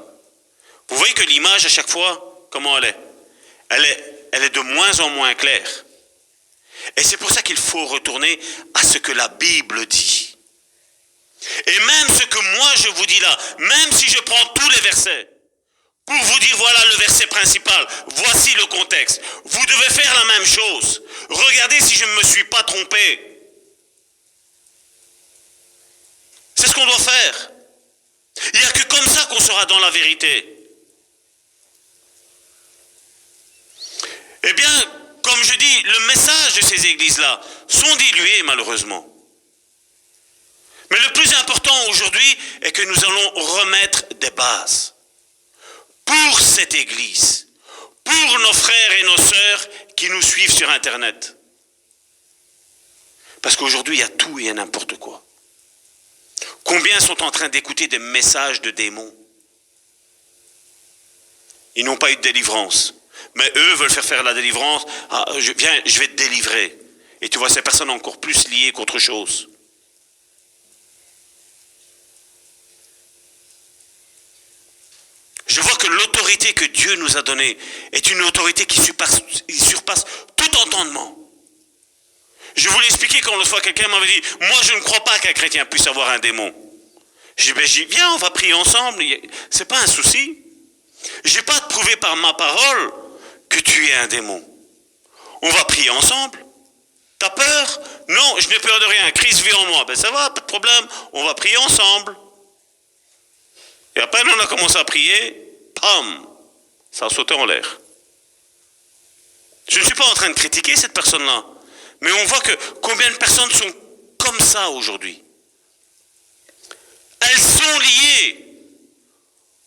vous voyez que l'image à chaque fois, comment elle est? Elle est de moins en moins claire. Et c'est pour ça qu'il faut retourner à ce que la Bible dit. Et même ce que moi je vous dis là, même si je prends tous les versets, pour vous dire voilà le verset principal, voici le contexte, vous devez faire la même chose. Regardez si je ne me suis pas trompé. C'est ce qu'on doit faire. Il n'y a que comme ça qu'on sera dans la vérité. Eh bien, comme je dis, le message de ces églises-là sont dilués malheureusement. Mais le plus important aujourd'hui est que nous allons remettre des bases pour cette église, pour nos frères et nos sœurs qui nous suivent sur Internet. Parce qu'aujourd'hui, il y a tout et n'importe quoi. Combien sont en train d'écouter des messages de démons? Ils n'ont pas eu de délivrance. Mais eux veulent faire la délivrance. Ah, je vais te délivrer. Et tu vois ces personnes encore plus liées qu'autre chose. Je vois que l'autorité que Dieu nous a donnée est une autorité qui surpasse tout entendement. Je voulais expliquer quand l'autre fois quelqu'un m'avait dit « Moi je ne crois pas qu'un chrétien puisse avoir un démon. » Je dis « Viens, on va prier ensemble, c'est pas un souci. Je n'ai pas à te prouver par ma parole que tu es un démon. On va prier ensemble. T'as peur? Non, je n'ai peur de rien. Christ vit en moi. Ben ça va, pas de problème. On va prier ensemble. » Et après, on a commencé à prier. Pam! Ça a sauté en l'air. Je ne suis pas en train de critiquer cette personne-là. Mais on voit que combien de personnes sont comme ça aujourd'hui. Elles sont liées.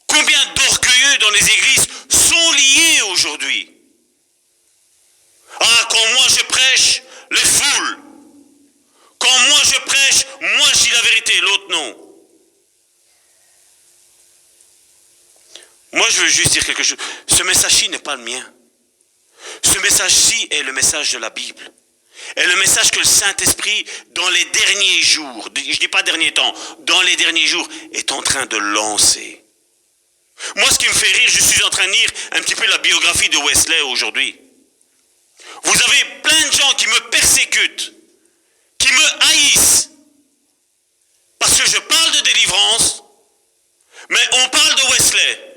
Combien d'orgueilleux dans les églises sont liés aujourd'hui. Ah, quand moi je prêche, les foules. Quand moi je prêche, moi je dis la vérité, l'autre non. Moi je veux juste dire quelque chose. Ce message-ci n'est pas le mien. Ce message-ci est le message de la Bible. Et le message que le Saint-Esprit, dans les derniers jours, je ne dis pas derniers temps, dans les derniers jours, est en train de lancer. Moi, ce qui me fait rire, je suis en train de lire un petit peu la biographie de Wesley aujourd'hui. Vous avez plein de gens qui me persécutent, qui me haïssent, parce que je parle de délivrance, mais on parle de Wesley.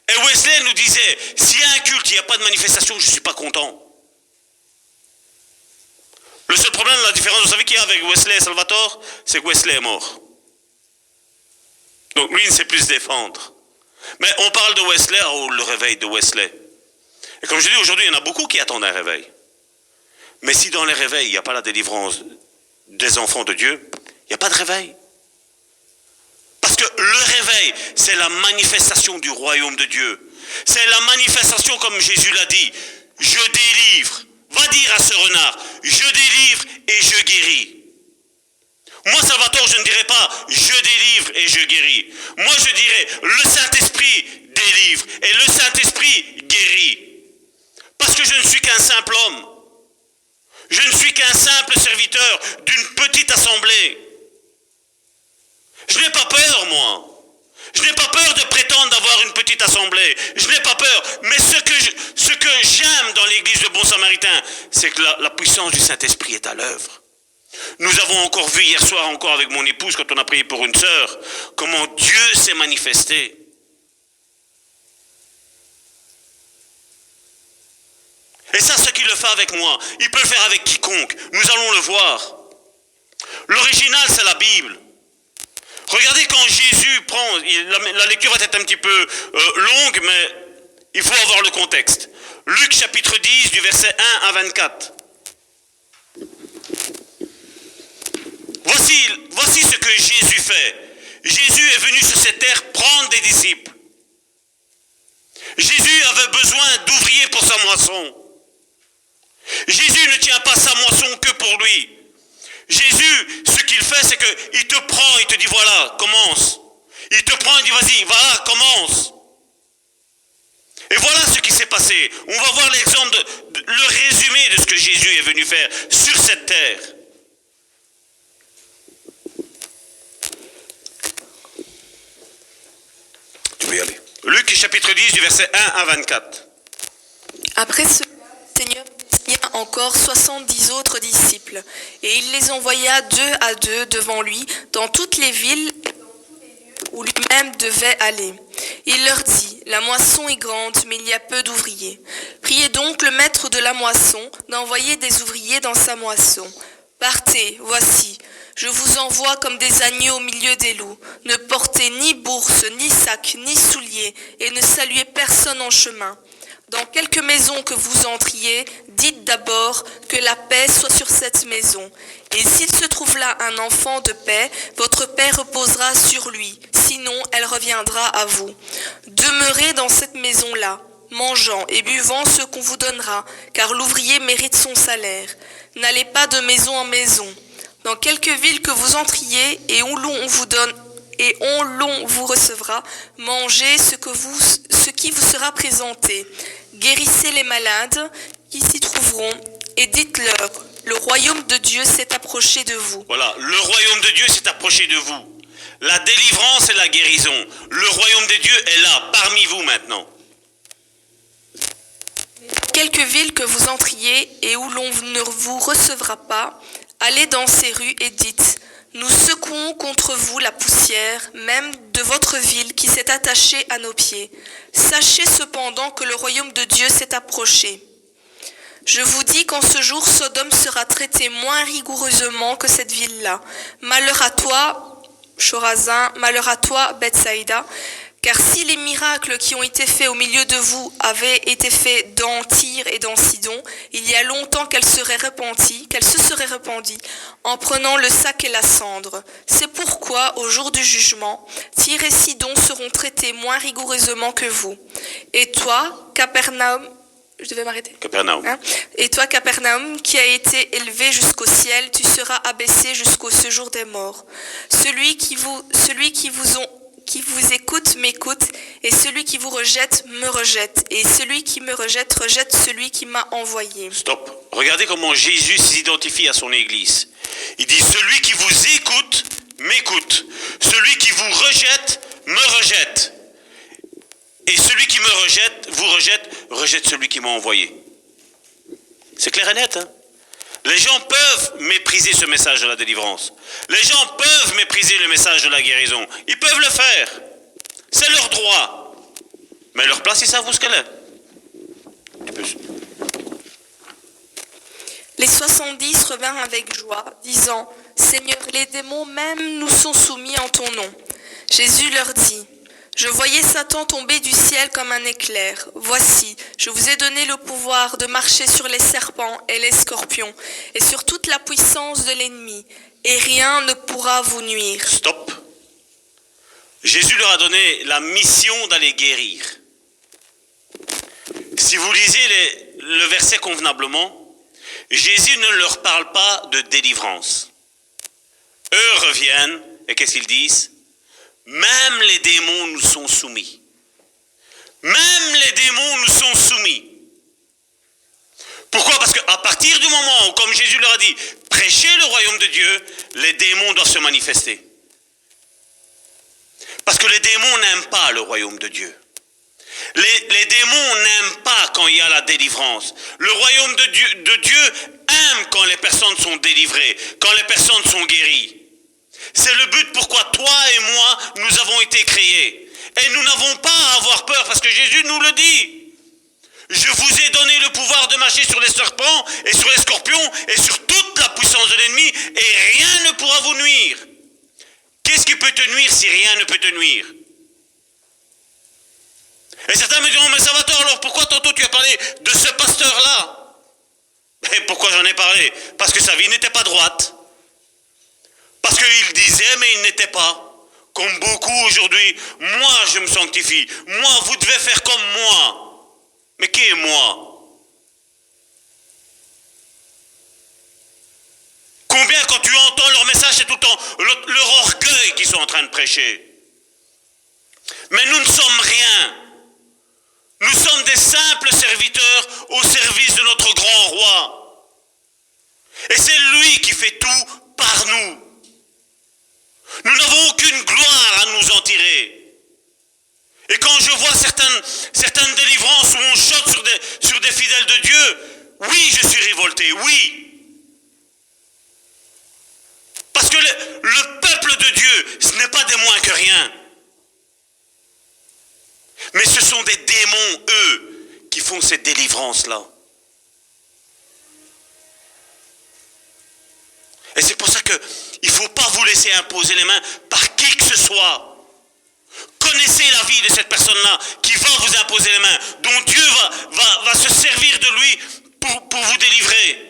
Et Wesley nous disait, s'il y a un culte, il n'y a pas de manifestation, je ne suis pas content. Le seul problème, la différence, vous savez qu'il y a avec Wesley et Salvatore, c'est que Wesley est mort. Donc lui, il ne sait plus se défendre. Mais on parle de Wesley, oh, le réveil de Wesley. Et comme je dis, aujourd'hui, il y en a beaucoup qui attendent un réveil. Mais si dans les réveils, il n'y a pas la délivrance des enfants de Dieu, il n'y a pas de réveil. Parce que le réveil, c'est la manifestation du royaume de Dieu. C'est la manifestation, comme Jésus l'a dit, je délivre. Va dire à ce renard, je délivre et je guéris. Moi, Salvatore, je ne dirais pas, je délivre et je guéris. Moi, je dirais, le Saint-Esprit délivre et le Saint-Esprit guérit. Parce que je ne suis qu'un simple homme. Je ne suis qu'un simple serviteur d'une petite assemblée. Je n'ai pas peur, moi. Je n'ai pas peur de prétendre d'avoir une petite assemblée. Je n'ai pas peur. Mais ce que j'aime dans l'église de Bon Samaritain, c'est que la puissance du Saint-Esprit est à l'œuvre. Nous avons encore vu hier soir, encore avec mon épouse, quand on a prié pour une sœur, comment Dieu s'est manifesté. Et ça, ce qu'il le fait avec moi, il peut le faire avec quiconque. Nous allons le voir. L'original, c'est la Bible. Regardez quand Jésus prend, la lecture va être un petit peu longue, mais il faut avoir le contexte. Luc chapitre 10, du verset 1 à 24. Voici ce que Jésus fait. Jésus est venu sur cette terre prendre des disciples. Jésus avait besoin d'ouvriers pour sa moisson. moisson. Jésus ne tient pas sa moisson que pour lui. Jésus, ce qu'il fait, c'est qu'il te prend, il te dit voilà, commence. Il te prend, il dit vas-y, voilà, commence. Et voilà ce qui s'est passé. On va voir l'exemple, le résumé de ce que Jésus est venu faire sur cette terre. Tu peux y aller. Luc chapitre 10 du verset 1 à 24. Après cela, le Seigneur désigna encore 70 autres disciples, et il les envoya 2 à 2 devant lui dans toutes les villes et dans tous les lieux où lui-même devait aller. Il leur dit, la moisson est grande, mais il y a peu d'ouvriers. Priez donc le maître de la moisson d'envoyer des ouvriers dans sa moisson. Partez, voici, je vous envoie comme des agneaux au milieu des loups. Ne portez ni bourse, ni sac, ni souliers, et ne saluez personne en chemin. Dans quelque maison que vous entriez, dites d'abord que la paix soit sur cette maison. Et s'il se trouve là un enfant de paix, votre paix reposera sur lui, sinon elle reviendra à vous. Demeurez dans cette maison-là, mangeant et buvant ce qu'on vous donnera, car l'ouvrier mérite son salaire. N'allez pas de maison en maison. Dans quelque ville que vous entriez et où l'on vous donne et l'on vous recevra, mangez ce qui vous sera présenté. Guérissez les malades qui s'y trouveront et dites-leur, le royaume de Dieu s'est approché de vous. Voilà, le royaume de Dieu s'est approché de vous. La délivrance et la guérison. Le royaume de Dieu est là, parmi vous maintenant. Quelques villes que vous entriez et où l'on ne vous recevra pas, allez dans ces rues et dites, nous secouons contre vous la poussière, même de votre ville qui s'est attachée à nos pieds. Sachez cependant que le royaume de Dieu s'est approché. Je vous dis qu'en ce jour, Sodome sera traité moins rigoureusement que cette ville-là. Malheur à toi, Chorazin, malheur à toi, Bethsaïda, car si les miracles qui ont été faits au milieu de vous avaient été faits dans Tyr et dans Sidon, il y a longtemps qu'elle se serait répandue en prenant le sac et la cendre. C'est pourquoi, au jour du jugement, Tyr et Sidon seront traités moins rigoureusement que vous. Et toi, Capernaum, je devais m'arrêter. Capernaum. Et toi, Capernaum, qui a été élevé jusqu'au ciel, tu seras abaissé jusqu'au séjour des morts. Celui qui vous écoute m'écoute, et celui qui vous rejette me rejette, et celui qui me rejette rejette celui qui m'a envoyé. Stop. Regardez comment Jésus s'identifie à son Église. Il dit, celui qui vous écoute m'écoute. Celui qui vous rejette me rejette. Et celui qui me rejette celui qui m'a envoyé. C'est clair et net, hein? Les gens peuvent mépriser ce message de la délivrance. Les gens peuvent mépriser le message de la guérison. Ils peuvent le faire. C'est leur droit. Mais leur place, ils savent où ce qu'elle est. Les 70 revinrent avec joie, disant, Seigneur, les démons même nous sont soumis en ton nom. Jésus leur dit, je voyais Satan tomber du ciel comme un éclair. Voici, je vous ai donné le pouvoir de marcher sur les serpents et les scorpions, et sur toute la puissance de l'ennemi, et rien ne pourra vous nuire. Stop. Jésus leur a donné la mission d'aller guérir. Si vous lisez le verset convenablement, Jésus ne leur parle pas de délivrance. Eux reviennent, et qu'est-ce qu'ils disent? Même les démons nous sont soumis. Même les démons nous sont soumis. Pourquoi? Parce qu'à partir du moment où, comme Jésus leur a dit, prêchez le royaume de Dieu, les démons doivent se manifester. Parce que les démons n'aiment pas le royaume de Dieu. Les démons n'aiment pas quand il y a la délivrance. Le royaume de Dieu aime quand les personnes sont délivrées, quand les personnes sont guéries. C'est le but pourquoi toi et moi, nous avons été créés. Et nous n'avons pas à avoir peur parce que Jésus nous le dit. Je vous ai donné le pouvoir de marcher sur les serpents et sur les scorpions et sur toute la puissance de l'ennemi et rien ne pourra vous nuire. Qu'est-ce qui peut te nuire si rien ne peut te nuire? Et certains me diront, mais Salvatore, alors pourquoi tantôt tu as parlé de ce pasteur-là? Et pourquoi j'en ai parlé? Parce que sa vie n'était pas droite. Parce qu'il disait, mais il n'était pas. Comme beaucoup aujourd'hui, moi je me sanctifie. Moi, vous devez faire comme moi. Mais qui est moi? derrière, quand tu entends leur message, c'est tout le temps leur orgueil qu'ils sont en train de prêcher. Mais nous ne sommes rien. Nous sommes des simples serviteurs au service de notre grand roi. Et c'est lui qui fait tout par nous. Nous n'avons aucune gloire à nous en tirer. Et quand je vois certaines délivrances où on choque sur des fidèles de Dieu, oui, je suis révolté, oui. Parce que le peuple de Dieu, ce n'est pas des moins que rien. Mais ce sont des démons, eux, qui font cette délivrance-là. Et c'est pour ça qu'il ne faut pas vous laisser imposer les mains par qui que ce soit. Connaissez la vie de cette personne-là qui va vous imposer les mains, dont Dieu va se servir de lui pour vous délivrer.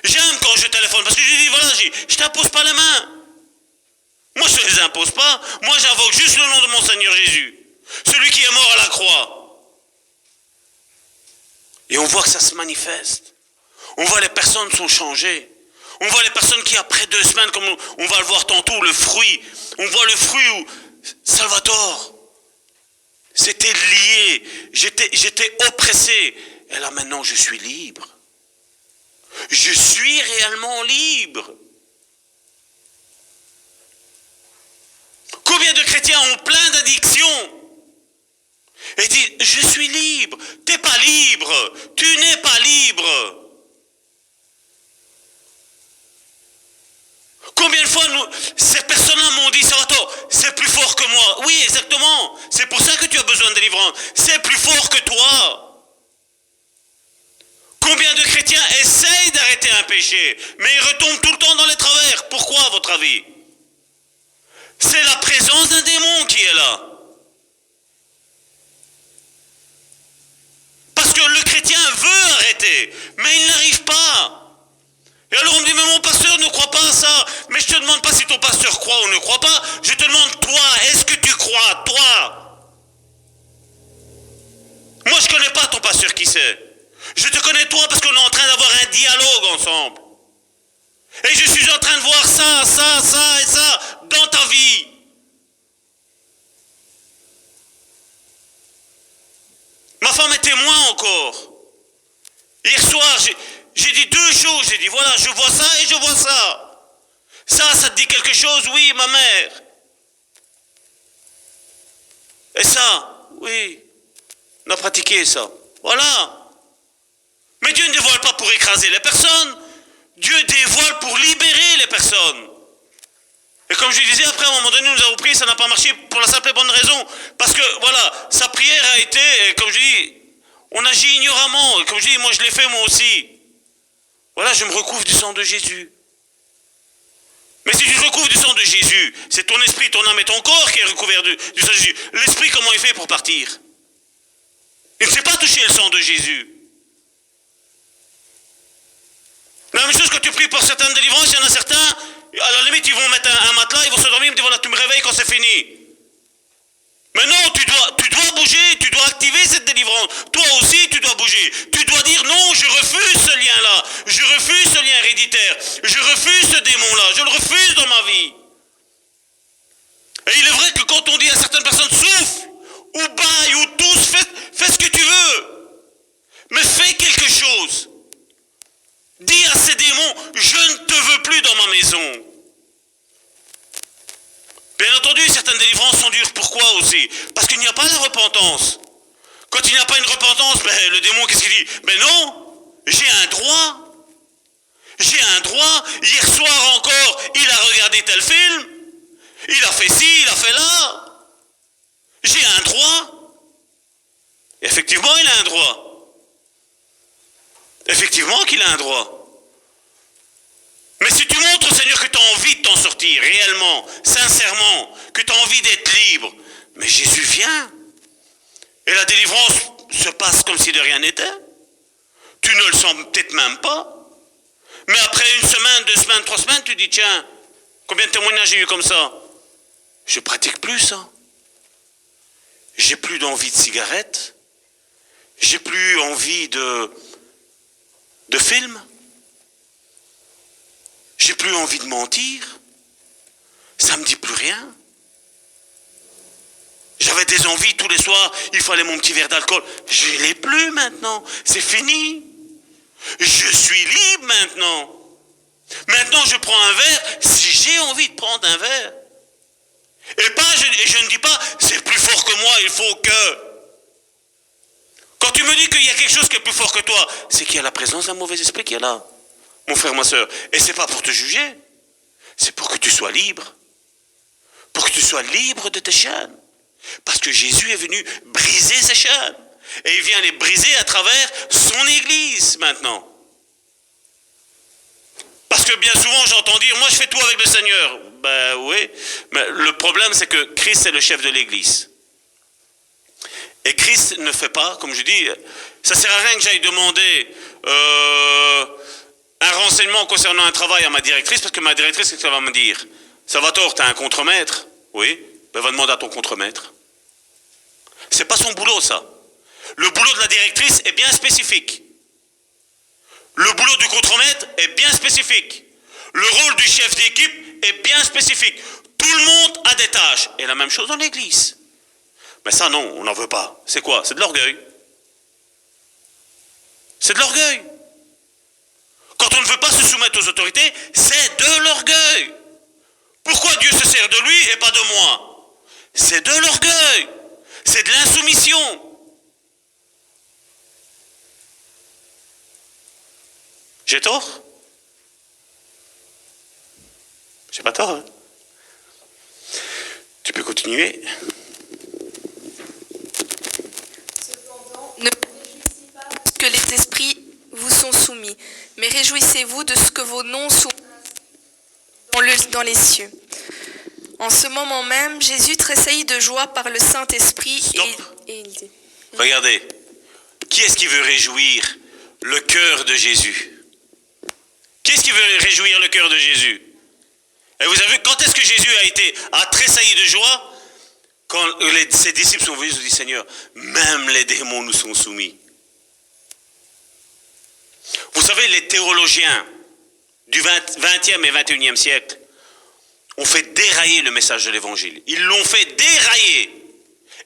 J'aime quand je téléphone, parce que je dis, voilà, je t'impose pas les mains. Moi, je ne les impose pas. Moi, j'invoque juste le nom de mon Seigneur Jésus. Celui qui est mort à la croix. Et on voit que ça se manifeste. On voit les personnes sont changées. On voit les personnes qui, après 2 semaines, comme on va le voir tantôt, le fruit. On voit le fruit où Salvatore, c'était lié. J'étais oppressé. Et là, maintenant, je suis libre. Je suis réellement libre. Combien de chrétiens ont plein d'addictions et disent, je suis libre. T'es pas libre. Tu n'es pas libre. Combien de fois ces personnes-là m'ont dit, Salvatore, c'est plus fort que moi. Oui, exactement. C'est pour ça que tu as besoin de délivrance. C'est plus fort que toi. Combien de chrétiens essayent d'arrêter un péché, mais ils retombent tout le temps dans les travers. Pourquoi, à votre avis? C'est la présence d'un démon qui est là. Parce que le chrétien veut arrêter, mais il n'arrive pas. Et alors on me dit, mais mon pasteur ne croit pas à ça. Mais je te demande pas si ton pasteur croit ou ne croit pas. Je te demande, toi, est-ce que tu crois, toi? Moi, je connais pas ton pasteur, qui sait? Je te connais toi parce qu'on est en train d'avoir un dialogue ensemble. Et je suis en train de voir ça, ça, ça et ça dans ta vie. Ma femme est témoin encore. Hier soir, j'ai dit 2 choses. J'ai dit, voilà, je vois ça et je vois ça. Ça te dit quelque chose? Oui, ma mère. Et ça? Oui. On a pratiqué ça. Voilà. Mais Dieu ne dévoile pas pour écraser les personnes. Dieu dévoile pour libérer les personnes. Et comme je disais, après, à un moment donné, nous avons prié, ça n'a pas marché pour la simple et bonne raison. Parce que, voilà, sa prière a été, comme je dis, on agit ignoramment. Et comme je dis, moi, je l'ai fait moi aussi. Voilà, je me recouvre du sang de Jésus. Mais si tu te recouvres du sang de Jésus, c'est ton esprit, ton âme et ton corps qui est recouvert du sang de Jésus. L'esprit, comment il fait pour partir? Il ne sait pas toucher le sang de Jésus. La même chose quand tu pries pour certaines délivrances, il y en a certains, à la limite, ils vont mettre un matelas, ils vont se dormir, ils me disent, voilà, tu me réveilles quand c'est fini. Mais non, tu dois bouger, tu dois activer cette délivrance. Toi aussi, tu dois bouger. Tu dois dire, non, je refuse ce lien-là. Je refuse ce lien héréditaire. Je refuse ce démon-là. Je le refuse dans ma vie. Et il est vrai que quand on dit à certaines personnes, souffle, ou baille, ou tousse, fais ce que tu veux. Mais fais quelque chose. Dis à ces démons, je ne te veux plus dans ma maison. Bien entendu, certaines délivrances sont dures. Pourquoi aussi? Parce qu'il n'y a pas la repentance. Quand il n'y a pas une repentance, ben, le démon, qu'est-ce qu'il dit? Ben non, j'ai un droit. J'ai un droit. Hier soir encore, il a regardé tel film. Il a fait ci, il a fait là. J'ai un droit. Effectivement, il a un droit. Effectivement qu'il a un droit. Mais si tu montres au Seigneur que tu as envie de t'en sortir, réellement, sincèrement, que tu as envie d'être libre, mais Jésus vient. Et la délivrance se passe comme si de rien n'était. Tu ne le sens peut-être même pas. Mais après 1 semaine, 2 semaines, 3 semaines, tu dis, tiens, combien de témoignages j'ai eu comme ça? Je pratique plus ça. J'ai plus d'envie de cigarette. J'ai plus envie de film. J'ai plus envie de mentir. Ça me dit plus rien. J'avais des envies tous les soirs, il fallait mon petit verre d'alcool. Je ne l'ai plus maintenant, c'est fini. Je suis libre maintenant. Maintenant, je prends un verre si j'ai envie de prendre un verre. Et je ne dis pas, c'est plus fort que moi, il faut que... Quand tu me dis qu'il y a quelque chose qui est plus fort que toi, c'est qu'il y a la présence d'un mauvais esprit qui est là, mon frère, ma soeur. Et c'est pas pour te juger, c'est pour que tu sois libre. Pour que tu sois libre de tes chaînes. Parce que Jésus est venu briser ces chaînes. Et il vient les briser à travers son Église maintenant. Parce que bien souvent j'entends dire, moi je fais tout avec le Seigneur. Ben oui, mais le problème c'est que Christ est le chef de l'Église. Et Christ ne fait pas, comme je dis, ça sert à rien que j'aille demander un renseignement concernant un travail à ma directrice, parce que ma directrice, qu'est-ce qu'elle va me dire? Salvatore, tu as un contremaître? Oui, ben va demander à ton contremaître. C'est pas son boulot ça. Le boulot de la directrice est bien spécifique. Le boulot du contremaître est bien spécifique. Le rôle du chef d'équipe est bien spécifique. Tout le monde a des tâches. Et la même chose dans l'église. Mais ça non, on n'en veut pas. C'est quoi? C'est de l'orgueil. C'est de l'orgueil. Quand on ne veut pas se soumettre aux autorités, c'est de l'orgueil. Pourquoi Dieu se sert de lui et pas de moi? C'est de l'orgueil. C'est de l'insoumission. J'ai tort? J'ai pas tort, hein? Tu peux continuer. Cependant, ne vous réjouissez pas de ce que les esprits vous sont soumis, mais réjouissez-vous de ce que vos noms sont dans les cieux. En ce moment même, Jésus tressaillit de joie par le Saint-Esprit et il dit... Regardez, qui est-ce qui veut réjouir le cœur de Jésus? Qui est-ce qui veut réjouir le cœur de Jésus? Et vous avez vu, quand est-ce que Jésus a tressailli de joie? Quand ses disciples sont venus, ils ont dit, Seigneur, même les démons nous sont soumis. Vous savez, les théologiens du 20e et 21e siècle ont fait dérailler le message de l'évangile. Ils l'ont fait dérailler.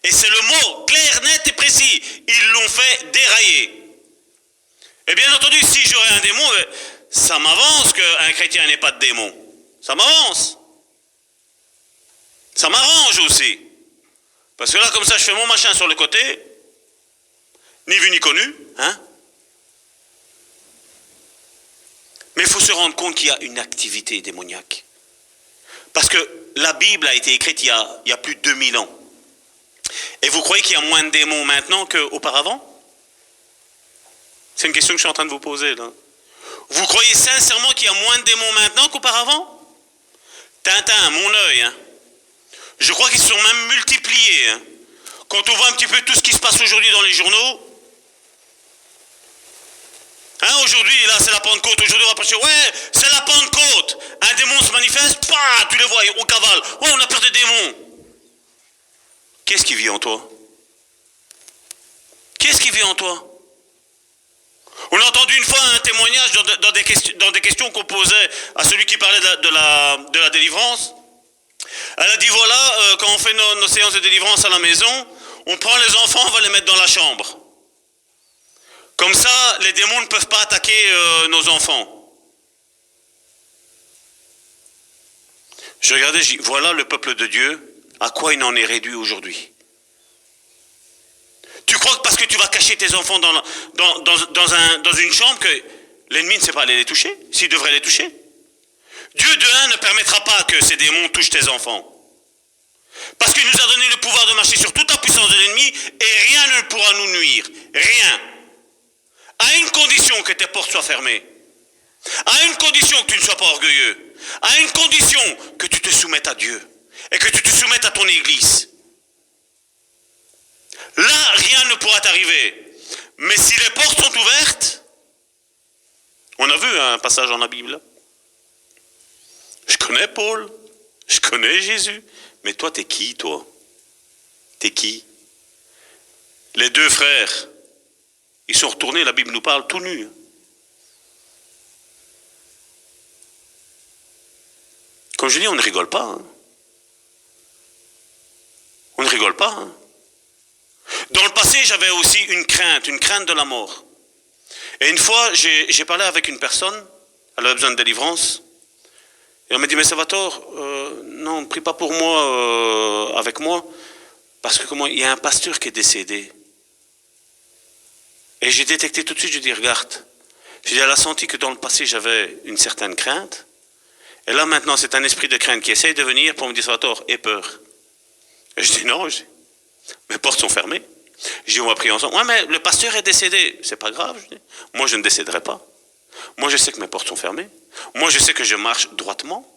Et c'est le mot clair, net et précis. Ils l'ont fait dérailler. Et bien entendu, si j'aurais un démon, ça m'avance qu'un chrétien n'ait pas de démon. Ça m'avance. Ça m'arrange aussi. Parce que là, comme ça, je fais mon machin sur le côté. Ni vu ni connu. Hein? Mais il faut se rendre compte qu'il y a une activité démoniaque. Parce que la Bible a été écrite il y a plus de 2000 ans. Et vous croyez qu'il y a moins de démons maintenant qu'auparavant? C'est une question que je suis en train de vous poser là. Vous croyez sincèrement qu'il y a moins de démons maintenant qu'auparavant? Tintin, mon œil. Hein. Je crois qu'ils se sont même multipliés. Hein. Quand on voit un petit peu tout ce qui se passe aujourd'hui dans les journaux. Hein, aujourd'hui, là, c'est la Pentecôte. Aujourd'hui, on va prêcher. Ouais, c'est la Pentecôte. Un démon se manifeste. Bah, tu les vois, on cavale. Oh, on a peur des démons. Qu'est-ce qui vit en toi? Qu'est-ce qui vit en toi? On a entendu une fois un témoignage dans des questions qu'on posait à celui qui parlait de la délivrance. Elle a dit voilà, quand on fait nos séances de délivrance à la maison, on prend les enfants, on va les mettre dans la chambre. Comme ça, les démons ne peuvent pas attaquer nos enfants. Je regardais, je dis voilà le peuple de Dieu, à quoi il en est réduit aujourd'hui. Tu crois que parce que tu vas cacher tes enfants dans une chambre que l'ennemi ne sait pas aller les toucher, s'il devrait les toucher? Dieu de un ne permettra pas que ces démons touchent tes enfants. Parce qu'il nous a donné le pouvoir de marcher sur toute la puissance de l'ennemi et rien ne pourra nous nuire. Rien. À une condition que tes portes soient fermées. À une condition que tu ne sois pas orgueilleux. À une condition que tu te soumettes à Dieu. Et que tu te soumettes à ton église. Là, rien ne pourra t'arriver. Mais si les portes sont ouvertes, on a vu un passage dans la Bible. Je connais Paul, je connais Jésus. Mais toi, t'es qui, toi? T'es qui? Les deux frères, ils sont retournés, la Bible nous parle, tout nus. Comme je dis, on ne rigole pas. Hein. On ne rigole pas. Hein. Dans le passé, j'avais aussi une crainte de la mort. Et une fois, j'ai parlé avec une personne, elle avait besoin de délivrance, et elle m'a dit, mais Salvatore, non, prie pas pour moi, avec moi, parce que il y a un pasteur qui est décédé. Et j'ai détecté tout de suite, je dis, regarde, elle a senti que dans le passé, j'avais une certaine crainte, et là maintenant, c'est un esprit de crainte qui essaye de venir pour me dire, Salvatore, aie peur. Et je dis, non, mes portes sont fermées. Je dis, on va prier ensemble. Ouais, mais le pasteur est décédé. C'est pas grave. Je dis. Moi, je ne décéderai pas. Moi, je sais que mes portes sont fermées. Moi, je sais que je marche droitement.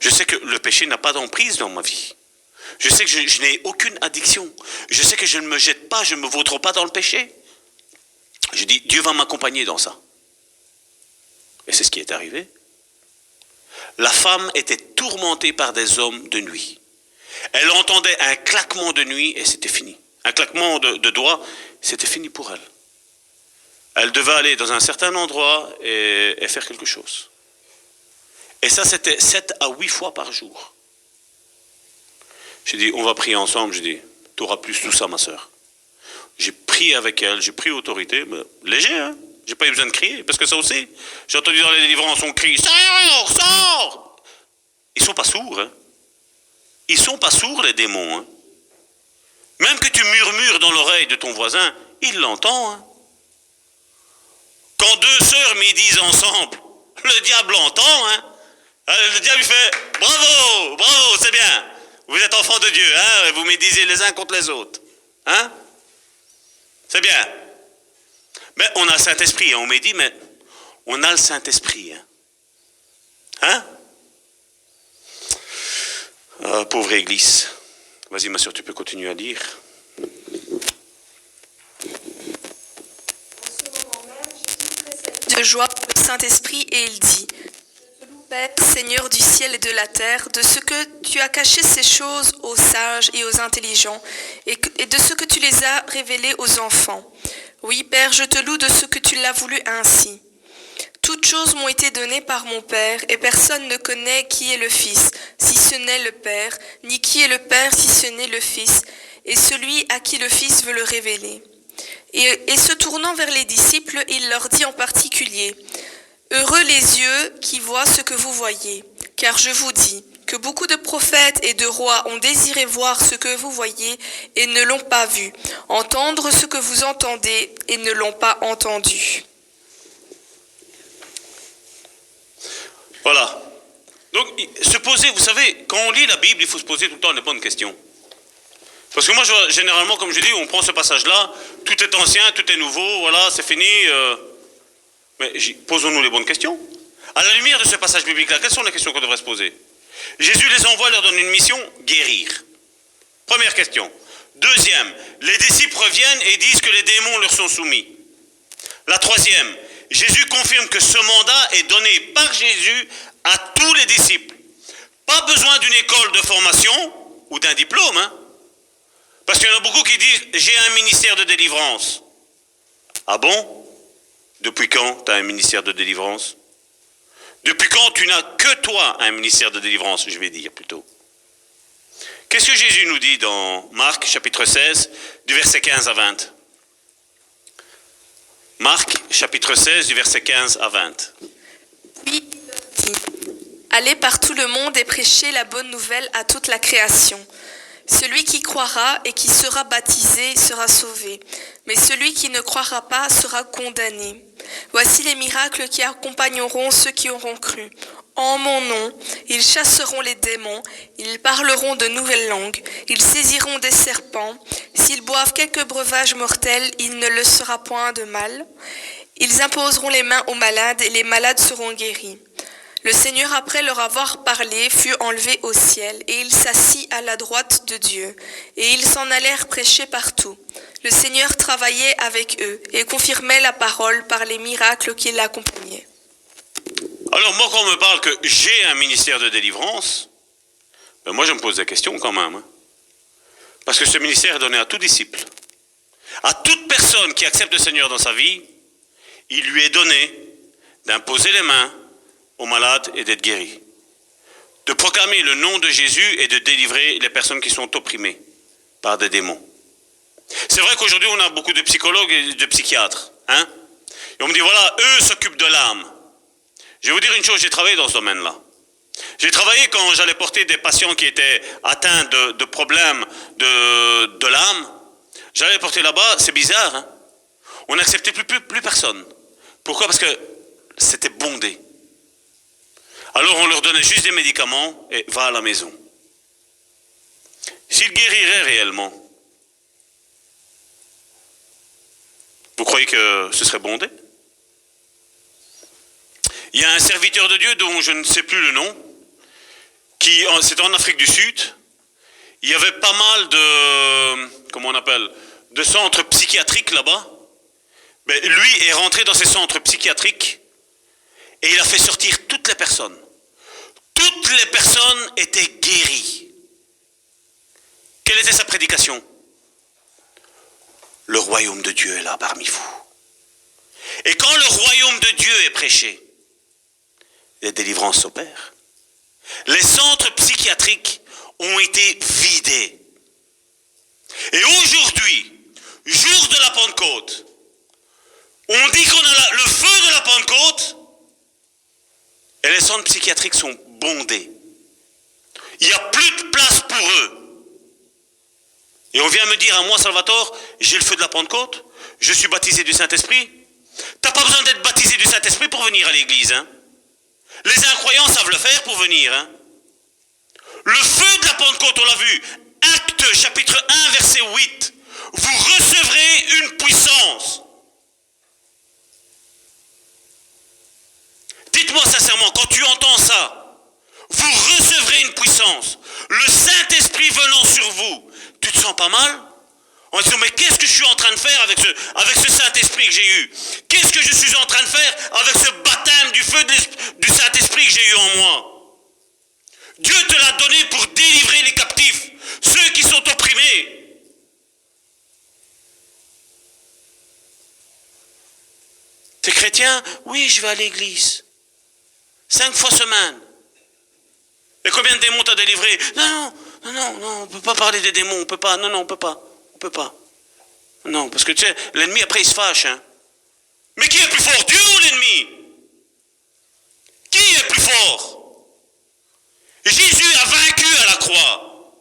Je sais que le péché n'a pas d'emprise dans ma vie. Je sais que je n'ai aucune addiction. Je sais que je ne me jette pas, je ne me vautre pas dans le péché. Je dis, Dieu va m'accompagner dans ça. Et c'est ce qui est arrivé. La femme était tourmentée par des hommes de nuit. Elle entendait un claquement de nuit et c'était fini. Un claquement de doigts, c'était fini pour elle. Elle devait aller dans un certain endroit et faire quelque chose. Et ça, c'était 7 à 8 fois par jour. J'ai dit, on va prier ensemble. J'ai dit, tu auras plus tout ça, ma sœur. J'ai prié avec elle, j'ai pris autorité, mais léger, hein. J'ai pas eu besoin de crier, parce que ça aussi, j'ai entendu dans les délivrances, on crie, sors, sors. Ils sont pas sourds, hein. Ils sont pas sourds, les démons, hein. Même que tu murmures dans l'oreille de ton voisin, il l'entend. Hein. Quand deux sœurs médisent ensemble, le diable entend. Hein. Le diable il fait « Bravo, bravo, c'est bien. Vous êtes enfants de Dieu, hein, vous médisez les uns contre les autres. Hein. C'est bien. Mais on a le Saint-Esprit, hein. On médit, mais on a le Saint-Esprit. Hein, pauvre Église. Vas-y, ma soeur, tu peux continuer à lire. En ce moment même, Jésus tressaillit de joie pour le Saint-Esprit et il dit, je te loue, Père, Seigneur du ciel et de la terre, de ce que tu as caché ces choses aux sages et aux intelligents, et de ce que tu les as révélées aux enfants. Oui, Père, je te loue de ce que tu l'as voulu ainsi. Toutes choses m'ont été données par mon Père, et personne ne connaît qui est le Fils, si ce n'est le Père, ni qui est le Père, si ce n'est le Fils, et celui à qui le Fils veut le révéler. Et se tournant vers les disciples, il leur dit en particulier, « Heureux les yeux qui voient ce que vous voyez, car je vous dis que beaucoup de prophètes et de rois ont désiré voir ce que vous voyez et ne l'ont pas vu, entendre ce que vous entendez et ne l'ont pas entendu. » Voilà. Donc, se poser, vous savez, quand on lit la Bible, il faut se poser tout le temps les bonnes questions. Parce que moi, généralement, comme je dis, on prend ce passage-là, tout est ancien, tout est nouveau, voilà, c'est fini. Mais posons-nous les bonnes questions. À la lumière de ce passage biblique-là, quelles sont les questions qu'on devrait se poser? Jésus les envoie, leur donne une mission, guérir. Première question. Deuxième, les disciples reviennent et disent que les démons leur sont soumis. La troisième, Jésus confirme que ce mandat est donné par Jésus à tous les disciples. Pas besoin d'une école de formation ou d'un diplôme. Hein? Parce qu'il y en a beaucoup qui disent « j'ai un ministère de délivrance ». Ah bon? Depuis quand tu as un ministère de délivrance? Depuis quand tu n'as que toi un ministère de délivrance, je vais dire plutôt. Qu'est-ce que Jésus nous dit dans Marc chapitre 16, du verset 15 à 20? Marc, chapitre 16, du verset 15 à 20. Puis il leur dit, allez par tout le monde et prêchez la bonne nouvelle à toute la création. Celui qui croira et qui sera baptisé sera sauvé, mais celui qui ne croira pas sera condamné. Voici les miracles qui accompagneront ceux qui auront cru. En mon nom, ils chasseront les démons, ils parleront de nouvelles langues, ils saisiront des serpents. S'ils boivent quelques breuvages mortels, il ne leur sera point de mal. Ils imposeront les mains aux malades et les malades seront guéris. Le Seigneur, après leur avoir parlé, fut enlevé au ciel et il s'assit à la droite de Dieu. Et ils s'en allèrent prêcher partout. Le Seigneur travaillait avec eux et confirmait la parole par les miracles qui l'accompagnaient. Alors moi, quand on me parle que j'ai un ministère de délivrance, ben moi je me pose des questions quand même. Hein. Parce que ce ministère est donné à tout disciple. À toute personne qui accepte le Seigneur dans sa vie, il lui est donné d'imposer les mains aux malades et d'être guéri. de proclamer le nom de Jésus et de délivrer les personnes qui sont opprimées par des démons. C'est vrai qu'aujourd'hui, on a beaucoup de psychologues et de psychiatres. Hein? Et on me dit, voilà, eux s'occupent de l'âme. Je vais vous dire une chose, j'ai travaillé dans ce domaine-là. J'ai travaillé quand j'allais porter des patients qui étaient atteints de problèmes de l'âme. J'allais les porter là-bas, c'est bizarre. Hein? On n'acceptait plus personne. Pourquoi? Parce que c'était bondé. Alors on leur donnait juste des médicaments et va à la maison. S'ils guériraient réellement, vous croyez que ce serait bondé? Il y a un serviteur de Dieu dont je ne sais plus le nom, c'était en Afrique du Sud. Il y avait pas mal de centres psychiatriques là-bas. Mais lui est rentré dans ces centres psychiatriques et il a fait sortir toutes les personnes. Toutes les personnes étaient guéries. Quelle était sa prédication? Le royaume de Dieu est là parmi vous. Et quand le royaume de Dieu est prêché, les délivrances s'opèrent. Les centres psychiatriques ont été vidés. Et aujourd'hui, jour de la Pentecôte, on dit qu'on a le feu de la Pentecôte et les centres psychiatriques sont bondés. Il n'y a plus de place pour eux. Et on vient me dire à moi, Salvatore, j'ai le feu de la Pentecôte, je suis baptisé du Saint-Esprit. Tu n'as pas besoin d'être baptisé du Saint-Esprit pour venir à l'église. Hein? Les incroyants savent le faire pour venir. Hein? Le feu de la Pentecôte, on l'a vu, Actes chapitre 1, verset 8. Vous recevrez une puissance. Dites-moi sincèrement, quand tu entends ça, vous recevrez une puissance. Le Saint-Esprit venant sur vous, tu te sens pas mal? En disant, mais qu'est-ce que je suis en train de faire avec ce Saint-Esprit que j'ai eu? Qu'est-ce que je suis en train de faire avec ce baptême du feu du Saint-Esprit que j'ai eu en moi? Dieu te l'a donné pour délivrer les captifs, ceux qui sont opprimés. T'es chrétien? Oui, je vais à l'église. 5 fois semaine. Et combien de démons t'as délivré? Non, on ne peut pas parler des démons, on peut pas. Non, on peut pas. On peut pas. Non, parce que tu sais, l'ennemi après il se fâche. Hein. Mais qui est plus fort, Dieu ou l'ennemi? Qui est plus fort? Jésus a vaincu à la croix.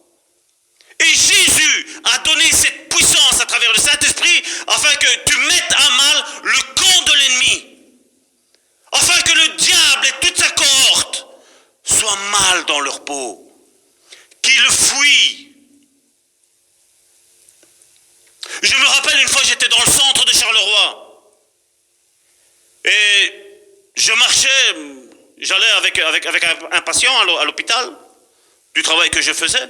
Et Jésus a donné cette puissance à travers le Saint-Esprit afin que tu mettes à mal le camp de l'ennemi. Afin que le diable et toute sa cohorte soient mal dans leur peau. Qu'ils fuient. Je me rappelle une fois, j'étais dans le centre de Charleroi. Et je marchais, j'allais avec un patient à l'hôpital, du travail que je faisais.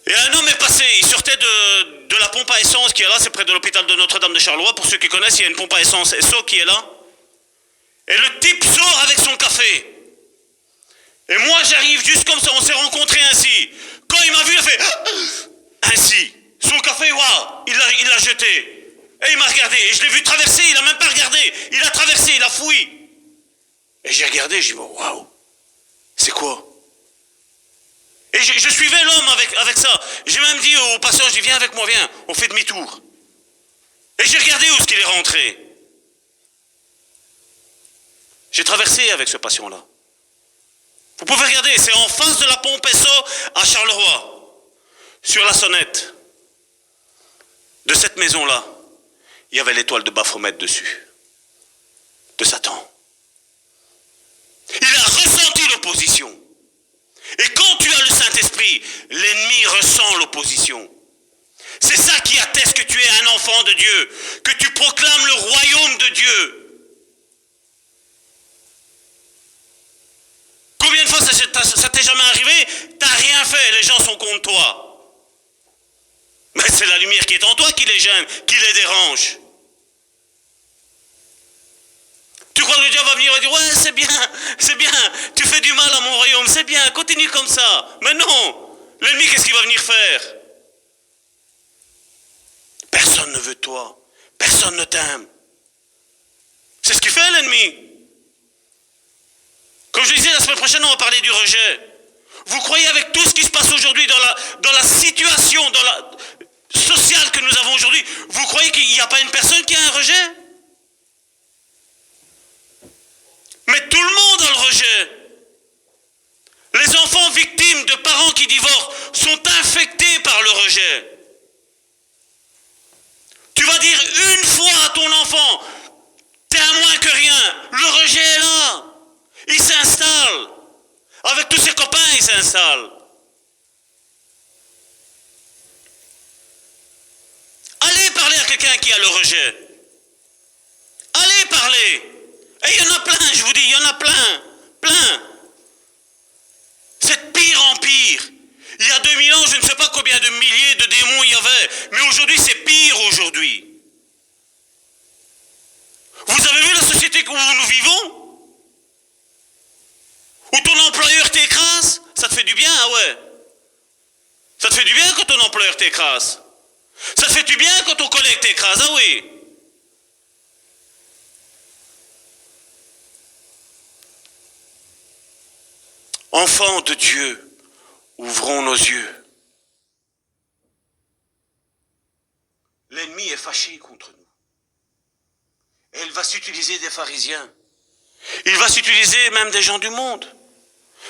Et un homme est passé, il sortait de la pompe à essence qui est là, c'est près de l'hôpital de Notre-Dame de Charleroi. Pour ceux qui connaissent, il y a une pompe à essence Esso qui est là. Et le type sort avec son café. Et moi j'arrive juste comme ça, on s'est rencontrés ainsi. Quand il m'a vu, il a fait ainsi. Son café, waouh, il l'a jeté. Et il m'a regardé. Et je l'ai vu traverser, il n'a même pas regardé. Il a traversé, il a fouillé. Et j'ai regardé, j'ai dit, waouh, c'est quoi? Et je suivais l'homme avec ça. J'ai même dit au patient, je dis, viens avec moi, viens, on fait demi-tour. Et j'ai regardé où est-ce qu'il est rentré. J'ai traversé avec ce patient-là. Vous pouvez regarder, c'est en face de la pompe Esso à Charleroi, sur la sonnette de cette maison-là. Il y avait l'étoile de Baphomet dessus, de Satan. Il a ressenti l'opposition. Et quand tu as le Saint-Esprit, l'ennemi ressent l'opposition. C'est ça qui atteste que tu es un enfant de Dieu, que tu proclames le royaume de Dieu. Combien de fois ça t'est jamais arrivé? T'as rien fait, les gens sont contre toi. Mais c'est la lumière qui est en toi qui les gêne, qui les dérange. Tu crois que le diable va venir et dire, ouais, c'est bien, tu fais du mal à mon royaume, c'est bien, continue comme ça. Mais non, l'ennemi, qu'est-ce qu'il va venir faire? Personne ne veut de toi, personne ne t'aime. C'est ce qu'il fait, l'ennemi. Comme je disais la semaine semaine prochaine, on va parler du rejet. Vous croyez avec tout ce qui se passe aujourd'hui dans la situation sociale que nous avons aujourd'hui, vous croyez qu'il n'y a pas une personne qui a un rejet? Mais tout le monde a le rejet. Les enfants victimes de parents qui divorcent sont infectés par le rejet. Tu vas dire une fois à ton enfant, t'es un moins que rien. Le rejet est là. Il s'installe. Avec tous ses copains, il s'installe. Allez parler à quelqu'un qui a le rejet. Allez parler. Et il y en a plein, je vous dis, il y en a plein. Plein. C'est de pire en pire. Il y a 2000 ans, je ne sais pas combien de milliers de démons il y avait. Mais aujourd'hui, c'est pire aujourd'hui. Vous avez vu la société où nous vivons? Où ton employeur t'écrase? Ça te fait du bien, ah ouais? Ça te fait du bien quand ton employeur t'écrase? Ça te fait du bien quand ton collègue t'écrase, ah oui? Enfants de Dieu, ouvrons nos yeux. L'ennemi est fâché contre nous. Et il va s'utiliser des pharisiens. Il va s'utiliser même des gens du monde.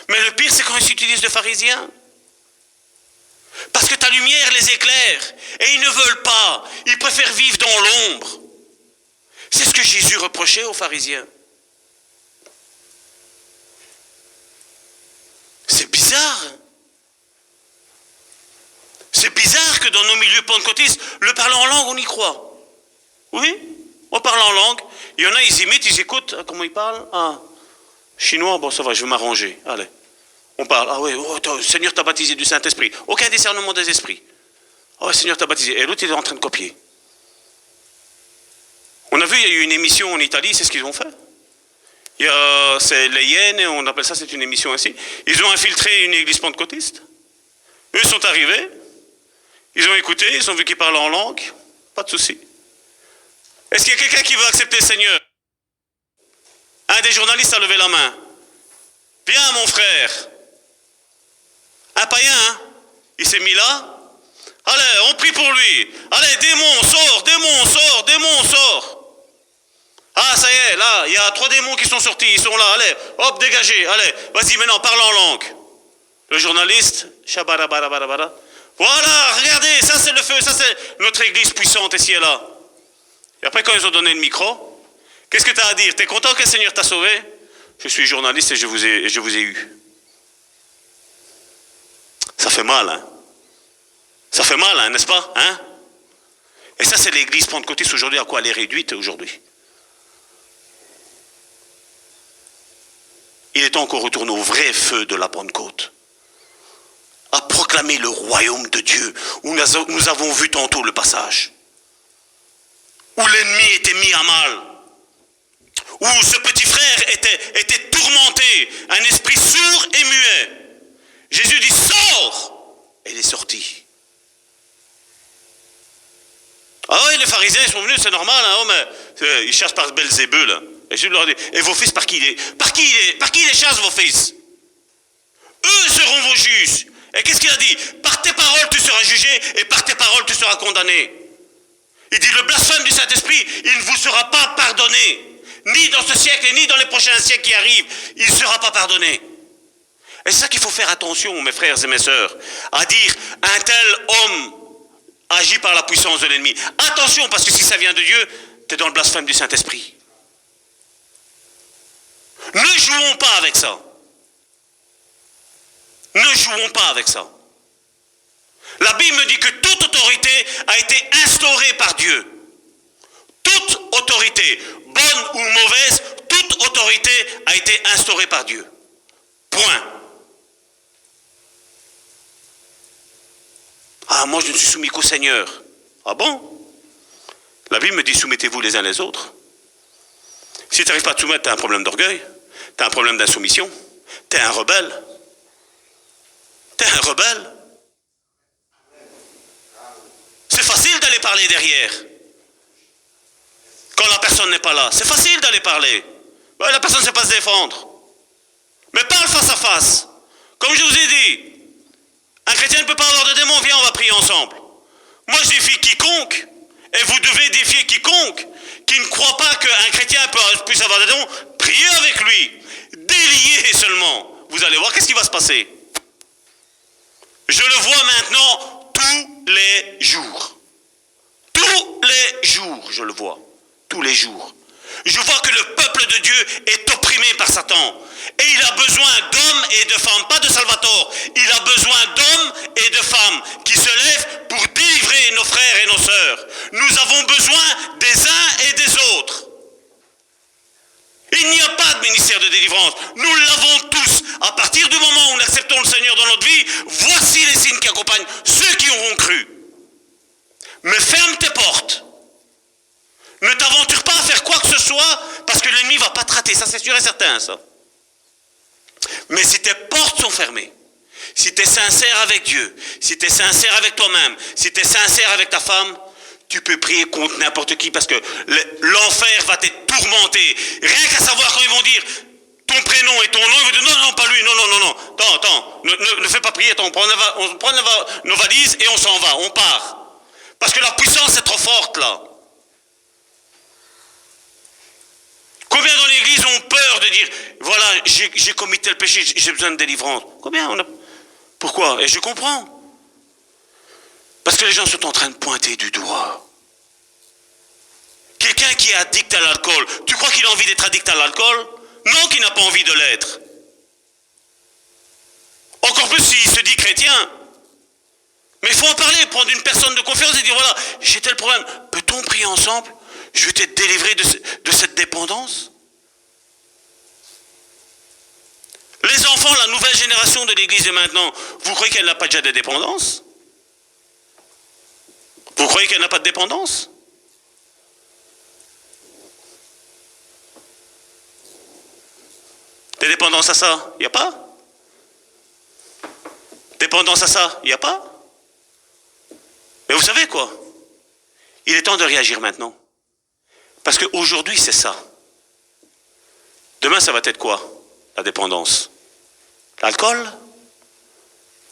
Mais le pire, c'est quand il s'utilise des pharisiens. Parce que ta lumière les éclaire. Et ils ne veulent pas. Ils préfèrent vivre dans l'ombre. C'est ce que Jésus reprochait aux pharisiens. C'est bizarre. C'est bizarre que dans nos milieux pentecôtistes, le parler en langue, on y croit. Oui, on parle en langue. Il y en a, ils imitent, ils écoutent. Comment ils parlent? Ah, chinois, bon, ça va, je vais m'arranger. Allez. On parle. Ah oui, oh, Seigneur t'a baptisé du Saint-Esprit. Aucun discernement des esprits. Ah ouais, Seigneur t'a baptisé. Et l'autre, il est en train de copier. On a vu, il y a eu une émission en Italie, c'est ce qu'ils ont fait. C'est les Hyènes, on appelle ça, c'est une émission ainsi. Ils ont infiltré une église pentecôtiste. Eux sont arrivés. Ils ont écouté, ils ont vu qu'ils parlaient en langue. Pas de souci. Est-ce qu'il y a quelqu'un qui veut accepter le Seigneur? Un des journalistes a levé la main. Viens, mon frère. Un païen, hein? Il s'est mis là. Allez, on prie pour lui. Allez, démon, sors, démon, sors, démon, sors. Ah, ça y est, là, il y a 3 démons qui sont sortis. Ils sont là, allez, hop, dégagez. Allez, vas-y, maintenant, parle en langue. Le journaliste, shabarabarabara. Voilà, regardez, ça c'est le feu, ça c'est notre église puissante ici et là. Et après, quand ils ont donné le micro, qu'est-ce que tu as à dire? Tu es content que le Seigneur t'a sauvé? Je suis journaliste et je vous ai eu. Ça fait mal, hein? Ça fait mal, hein, n'est-ce pas? Hein? Et ça, c'est l'église pentecôtiste aujourd'hui, à quoi elle est réduite aujourd'hui. Il est temps qu'on retourne au vrai feu de la Pentecôte. À proclamer le royaume de Dieu, où nous avons vu tantôt le passage. Où l'ennemi était mis à mal. Où ce petit frère était tourmenté, un esprit sourd et muet. Jésus dit, sors! Et il est sorti. Ah oui, les pharisiens sont venus, c'est normal, hein, mais ils chassent par Belzébul. Et Jésus leur dit, et vos fils, par qui ils les chassent, vos fils? Eux seront vos juges. Et qu'est-ce qu'il a dit? Par tes paroles, tu seras jugé, et par tes paroles, tu seras condamné. Il dit, le blasphème du Saint-Esprit, il ne vous sera pas pardonné. Ni dans ce siècle, ni dans les prochains siècles qui arrivent, il ne sera pas pardonné. Et c'est ça qu'il faut faire attention, mes frères et mes sœurs, à dire, un tel homme agit par la puissance de l'ennemi. Attention, parce que si ça vient de Dieu, tu es dans le blasphème du Saint-Esprit. Ne jouons pas avec ça. Ne jouons pas avec ça. La Bible me dit que toute autorité a été instaurée par Dieu. Toute autorité, bonne ou mauvaise, toute autorité a été instaurée par Dieu. Point. Ah, moi je ne suis soumis qu'au Seigneur. Ah bon? La Bible me dit soumettez-vous les uns les autres. Si tu n'arrives pas à te soumettre, tu as un problème d'orgueil, tu as un problème d'insoumission, tu es un rebelle. Tu es un rebelle. C'est facile d'aller parler derrière. Quand la personne n'est pas là, c'est facile d'aller parler. Ouais, la personne ne sait pas se défendre. Mais parle face à face. Comme je vous ai dit, un chrétien ne peut pas avoir de démons. Viens, on va prier ensemble. Moi, je défie quiconque, et vous devez défier quiconque, qui ne croit pas qu'un chrétien puisse avoir des démons. Priez avec lui. Déliez seulement. Vous allez voir qu'est-ce qui va se passer. Je le vois maintenant tous les jours. Tous les jours, je le vois. Tous les jours. Je vois que le peuple de Dieu est opprimé par Satan. Et il a besoin d'hommes et de femmes, pas de Salvatore. Il a besoin d'hommes et de femmes qui se lèvent pour délivrer nos frères et nos sœurs. Nous avons besoin des uns et des autres. Il n'y a pas de ministère de délivrance. Nous l'avons tous. À partir du moment où nous acceptons le Seigneur dans notre vie, voici les signes qui accompagnent ceux qui auront cru. Mais ferme tes portes. Ne t'aventure pas à faire quoi que ce soit, parce que l'ennemi ne va pas te rater. Ça, c'est sûr et certain, ça. Mais si tes portes sont fermées, si tu es sincère avec Dieu, si tu es sincère avec toi-même, si tu es sincère avec ta femme, tu peux prier contre n'importe qui, parce que l'enfer va te tourmenter. Rien qu'à savoir quand ils vont dire ton prénom et ton nom, ils vont dire non, non, pas lui, non, non, non, non. Attends, ne fais pas prier, attends, on prend nos valises et on s'en va, on part. Parce que la puissance est trop forte, là. Combien dans l'église ont peur de dire, voilà, j'ai commis tel péché, j'ai besoin de délivrance. Combien on a... Pourquoi? Et je comprends. Parce que les gens sont en train de pointer du doigt. Quelqu'un qui est addict à l'alcool, tu crois qu'il a envie d'être addict à l'alcool? Non, qu'il n'a pas envie de l'être. Encore plus s'il se dit chrétien. Mais il faut en parler, prendre une personne de confiance et dire, voilà, j'ai tel problème. Peut-on prier ensemble? Je vais t'être délivré de cette dépendance. Les enfants, la nouvelle génération de l'église de maintenant, vous croyez qu'elle n'a pas déjà de dépendance? Vous croyez qu'elle n'a pas de dépendance? Des dépendances à ça, il n'y a pas? Dépendance à ça, il n'y a pas? Mais vous savez quoi? Il est temps de réagir maintenant. Parce qu'aujourd'hui, c'est ça. Demain, ça va être quoi? La dépendance. L'alcool?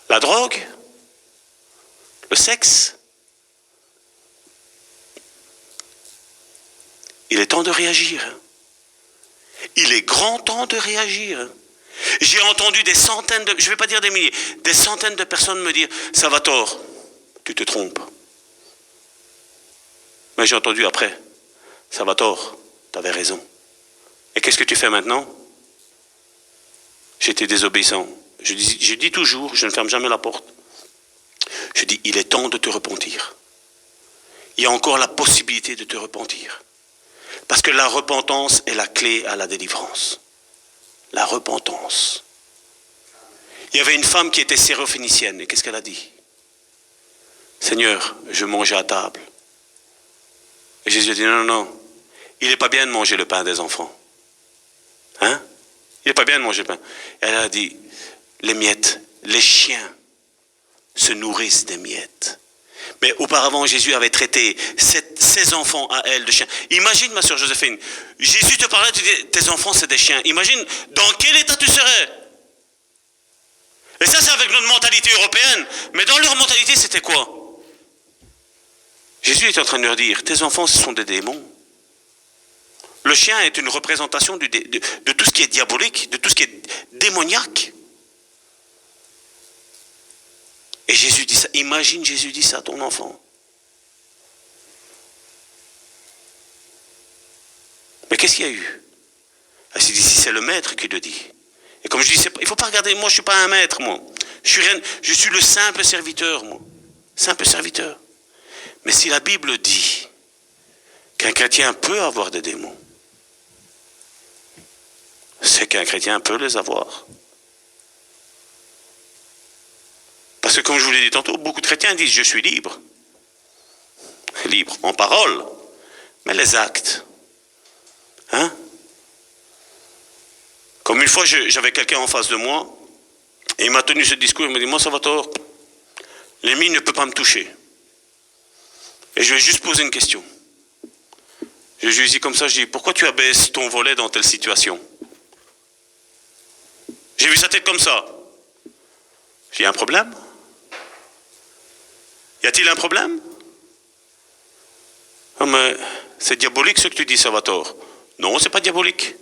La drogue? Le sexe? Il est temps de réagir. Il est grand temps de réagir. J'ai entendu des centaines de, je ne vais pas dire des milliers, des centaines de personnes me dire, Salvatore, tu te trompes. Mais j'ai entendu après, Salvatore, tu avais raison. Et qu'est-ce que tu fais maintenant? J'étais désobéissant. Je dis toujours, je ne ferme jamais la porte. Je dis, il est temps de te repentir. Il y a encore la possibilité de te repentir. Parce que la repentance est la clé à la délivrance. La repentance. Il y avait une femme qui était syrophénicienne. Et qu'est-ce qu'elle a dit? Seigneur, je mangeais à table. Et Jésus a dit, non, non, non. Il n'est pas bien de manger le pain des enfants. Hein? Il n'est pas bien de manger le pain. Elle a dit, les miettes, les chiens se nourrissent des miettes. Mais auparavant, Jésus avait traité ses enfants à elle de chiens. Imagine, ma sœur Joséphine, Jésus te parlait, tu dis, tes enfants, c'est des chiens. Imagine dans quel état tu serais. Et ça, c'est avec notre mentalité européenne. Mais dans leur mentalité, c'était quoi? Jésus est en train de leur dire, tes enfants, ce sont des démons. Le chien est une représentation de tout ce qui est diabolique, de tout ce qui est démoniaque. Et Jésus dit ça. Imagine Jésus dit ça à ton enfant. Mais qu'est-ce qu'il y a eu? Il s'est dit, si c'est le maître qui le dit. Et comme je dis, il ne faut pas regarder, moi je ne suis pas un maître, moi. Je suis le simple serviteur, moi. Simple serviteur. Mais si la Bible dit qu'un chrétien peut avoir des démons, c'est qu'un chrétien peut les avoir. Parce que comme je vous l'ai dit tantôt, beaucoup de chrétiens disent « je suis libre ». Libre en parole, mais les actes. Hein? Comme une fois, j'avais quelqu'un en face de moi, et il m'a tenu ce discours, il m'a dit « moi, Salvatore, l'ennemi ne peut pas me toucher ». Et je vais juste poser une question. Je lui ai dit comme ça, je dis « pourquoi tu abaisses ton volet dans telle situation ?» J'ai vu sa tête comme ça. J'ai un problème? Y a-t-il un problème? Ah, mais c'est diabolique ce que tu dis, Salvatore. Non, c'est pas diabolique.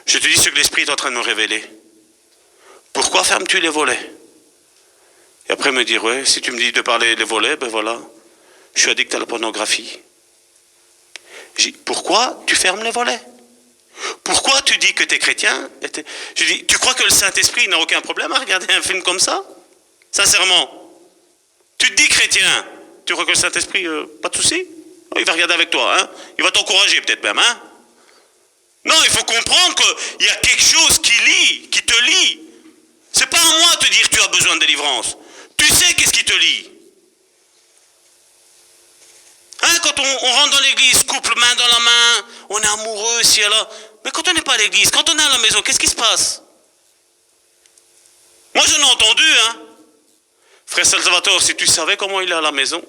Je te dis ce que l'Esprit est en train de me révéler. Pourquoi fermes-tu les volets? Et après me dire, ouais, si tu me dis de parler les volets, ben voilà, je suis addict à la pornographie. J'ai dit, pourquoi tu fermes les volets? Pourquoi tu dis que tu es chrétien? Je dis, tu crois que le Saint-Esprit n'a aucun problème à regarder un film comme ça? Sincèrement. Tu te dis chrétien, tu crois que le Saint-Esprit, pas de souci? Il va regarder avec toi, hein? Il va t'encourager peut-être même, hein? Non, il faut comprendre qu'il y a quelque chose qui te lie. C'est pas à moi de te dire tu as besoin de délivrance. Tu sais qu'est-ce qui te lie. Hein, quand on rentre dans l'église, couple main dans la main, on est amoureux ici et là. Mais quand on n'est pas à l'église, quand on est à la maison, qu'est-ce qui se passe? Moi j'en ai entendu, hein. Frère Salvatore, si tu savais comment il est à la maison.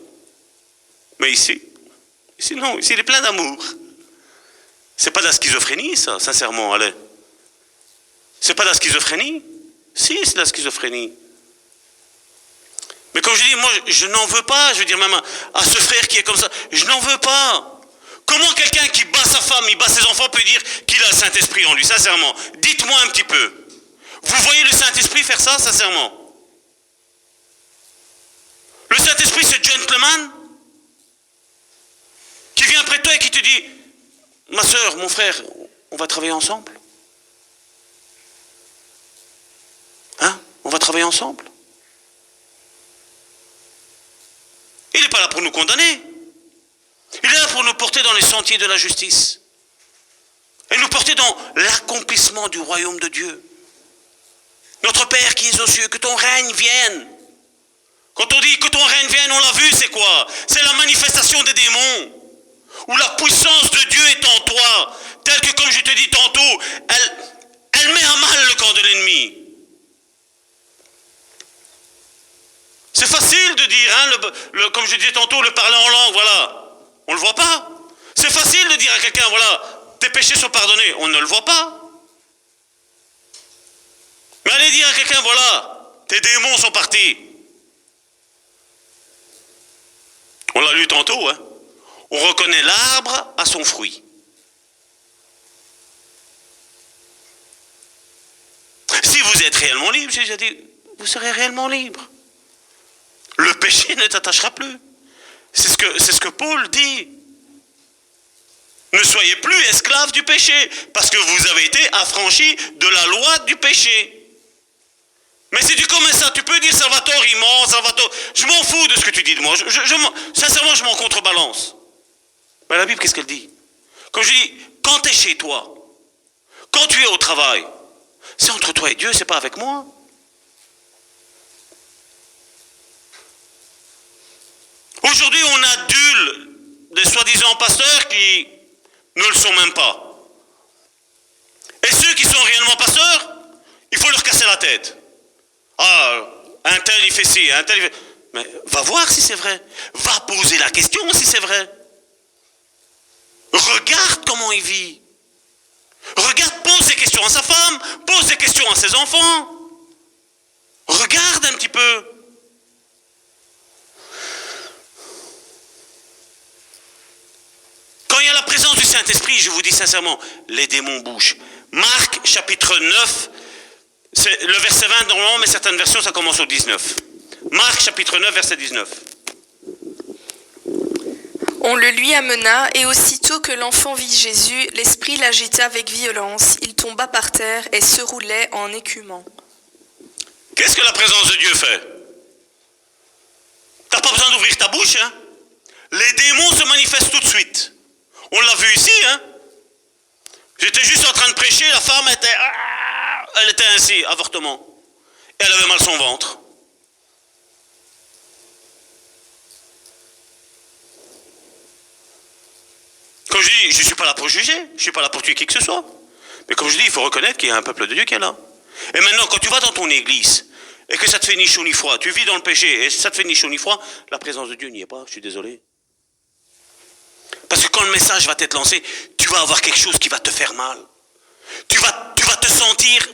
Mais ici non, ici il est plein d'amour. C'est pas de la schizophrénie, ça, sincèrement, allez. C'est pas de la schizophrénie? Si, c'est de la schizophrénie. Mais comme je dis, moi, je n'en veux pas, je veux dire même à ce frère qui est comme ça, je n'en veux pas. Comment quelqu'un qui bat sa femme, il bat ses enfants peut dire qu'il a le Saint-Esprit en lui, sincèrement? Dites-moi un petit peu. Vous voyez le Saint-Esprit faire ça, sincèrement? Le Saint-Esprit, c'est gentleman qui vient après toi et qui te dit, ma soeur, mon frère, on va travailler ensemble. Hein? On va travailler ensemble. Il n'est pas là pour nous condamner. Il est là pour nous porter dans les sentiers de la justice. Et nous porter dans l'accomplissement du royaume de Dieu. Notre Père qui es aux cieux, que ton règne vienne. Quand on dit que ton règne vienne, on l'a vu, c'est quoi? C'est la manifestation des démons. Où la puissance de Dieu est en toi. Telle que, comme je te dis tantôt, elle met à mal le camp de l'ennemi. C'est facile de dire, hein, comme je disais tantôt, le parler en langue, voilà. On ne le voit pas. C'est facile de dire à quelqu'un, voilà, tes péchés sont pardonnés. On ne le voit pas. Mais allez dire à quelqu'un, voilà, tes démons sont partis. On l'a lu tantôt, hein. On reconnaît l'arbre à son fruit. Si vous êtes réellement libre, j'ai déjà dit, vous serez réellement libre. Le péché ne t'attachera plus. C'est ce que Paul dit. Ne soyez plus esclaves du péché, parce que vous avez été affranchis de la loi du péché. Mais si tu commets ça, tu peux dire Salvatore, il ment, Salvatore. Je m'en fous de ce que tu dis de moi. Sincèrement, je m'en contrebalance. Mais la Bible, qu'est-ce qu'elle dit? Comme je dis, quand tu es chez toi, quand tu es au travail, c'est entre toi et Dieu, c'est pas avec moi. Aujourd'hui, on adule des soi-disant pasteurs qui ne le sont même pas. Et ceux qui sont réellement pasteurs, il faut leur casser la tête. Ah, un tel il fait ci, un tel il fait... Mais va voir si c'est vrai. Va poser la question si c'est vrai. Regarde comment il vit. Regarde, pose des questions à sa femme, pose des questions à ses enfants. Regarde un petit peu. Quand il y a la présence du Saint-Esprit, je vous dis sincèrement, les démons bougent. Marc chapitre 9, c'est le verset 20 normalement, mais certaines versions ça commence au 19. Marc chapitre 9, verset 19. On le lui amena, et aussitôt que l'enfant vit Jésus, l'esprit l'agita avec violence. Il tomba par terre et se roulait en écumant. Qu'est-ce que la présence de Dieu fait? T'as pas besoin d'ouvrir ta bouche, hein? Les démons se manifestent tout de suite. On l'a vu ici, hein? J'étais juste en train de prêcher, la femme elle était ainsi, avortement. Et elle avait mal son ventre. Comme je dis, je ne suis pas là pour juger, je ne suis pas là pour tuer qui que ce soit. Mais comme je dis, il faut reconnaître qu'il y a un peuple de Dieu qui est là. Et maintenant, quand tu vas dans ton église, et que ça te fait ni chaud ni froid, tu vis dans le péché, et ça te fait ni chaud ni froid, la présence de Dieu n'y est pas, je suis désolé. Parce que quand le message va t'être lancé, tu vas avoir quelque chose qui va te faire mal. Tu vas te sentir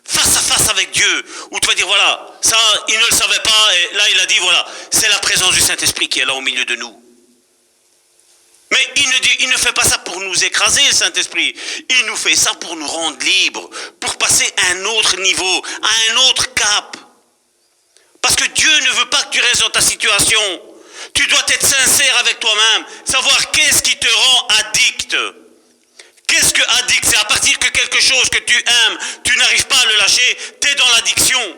face à face face avec Dieu, où tu vas dire, voilà, ça, il ne le savait pas, et là, il a dit, voilà, c'est la présence du Saint-Esprit qui est là au milieu de nous. Mais il ne fait pas ça pour nous écraser, le Saint-Esprit. Il nous fait ça pour nous rendre libres, pour passer à un autre niveau, à un autre cap. Parce que Dieu ne veut pas que tu restes dans ta situation. Tu dois être sincère avec toi-même, savoir qu'est-ce qui te rend addict. Qu'est-ce que addict? C'est à partir que quelque chose que tu aimes, tu n'arrives pas à le lâcher, tu es dans l'addiction.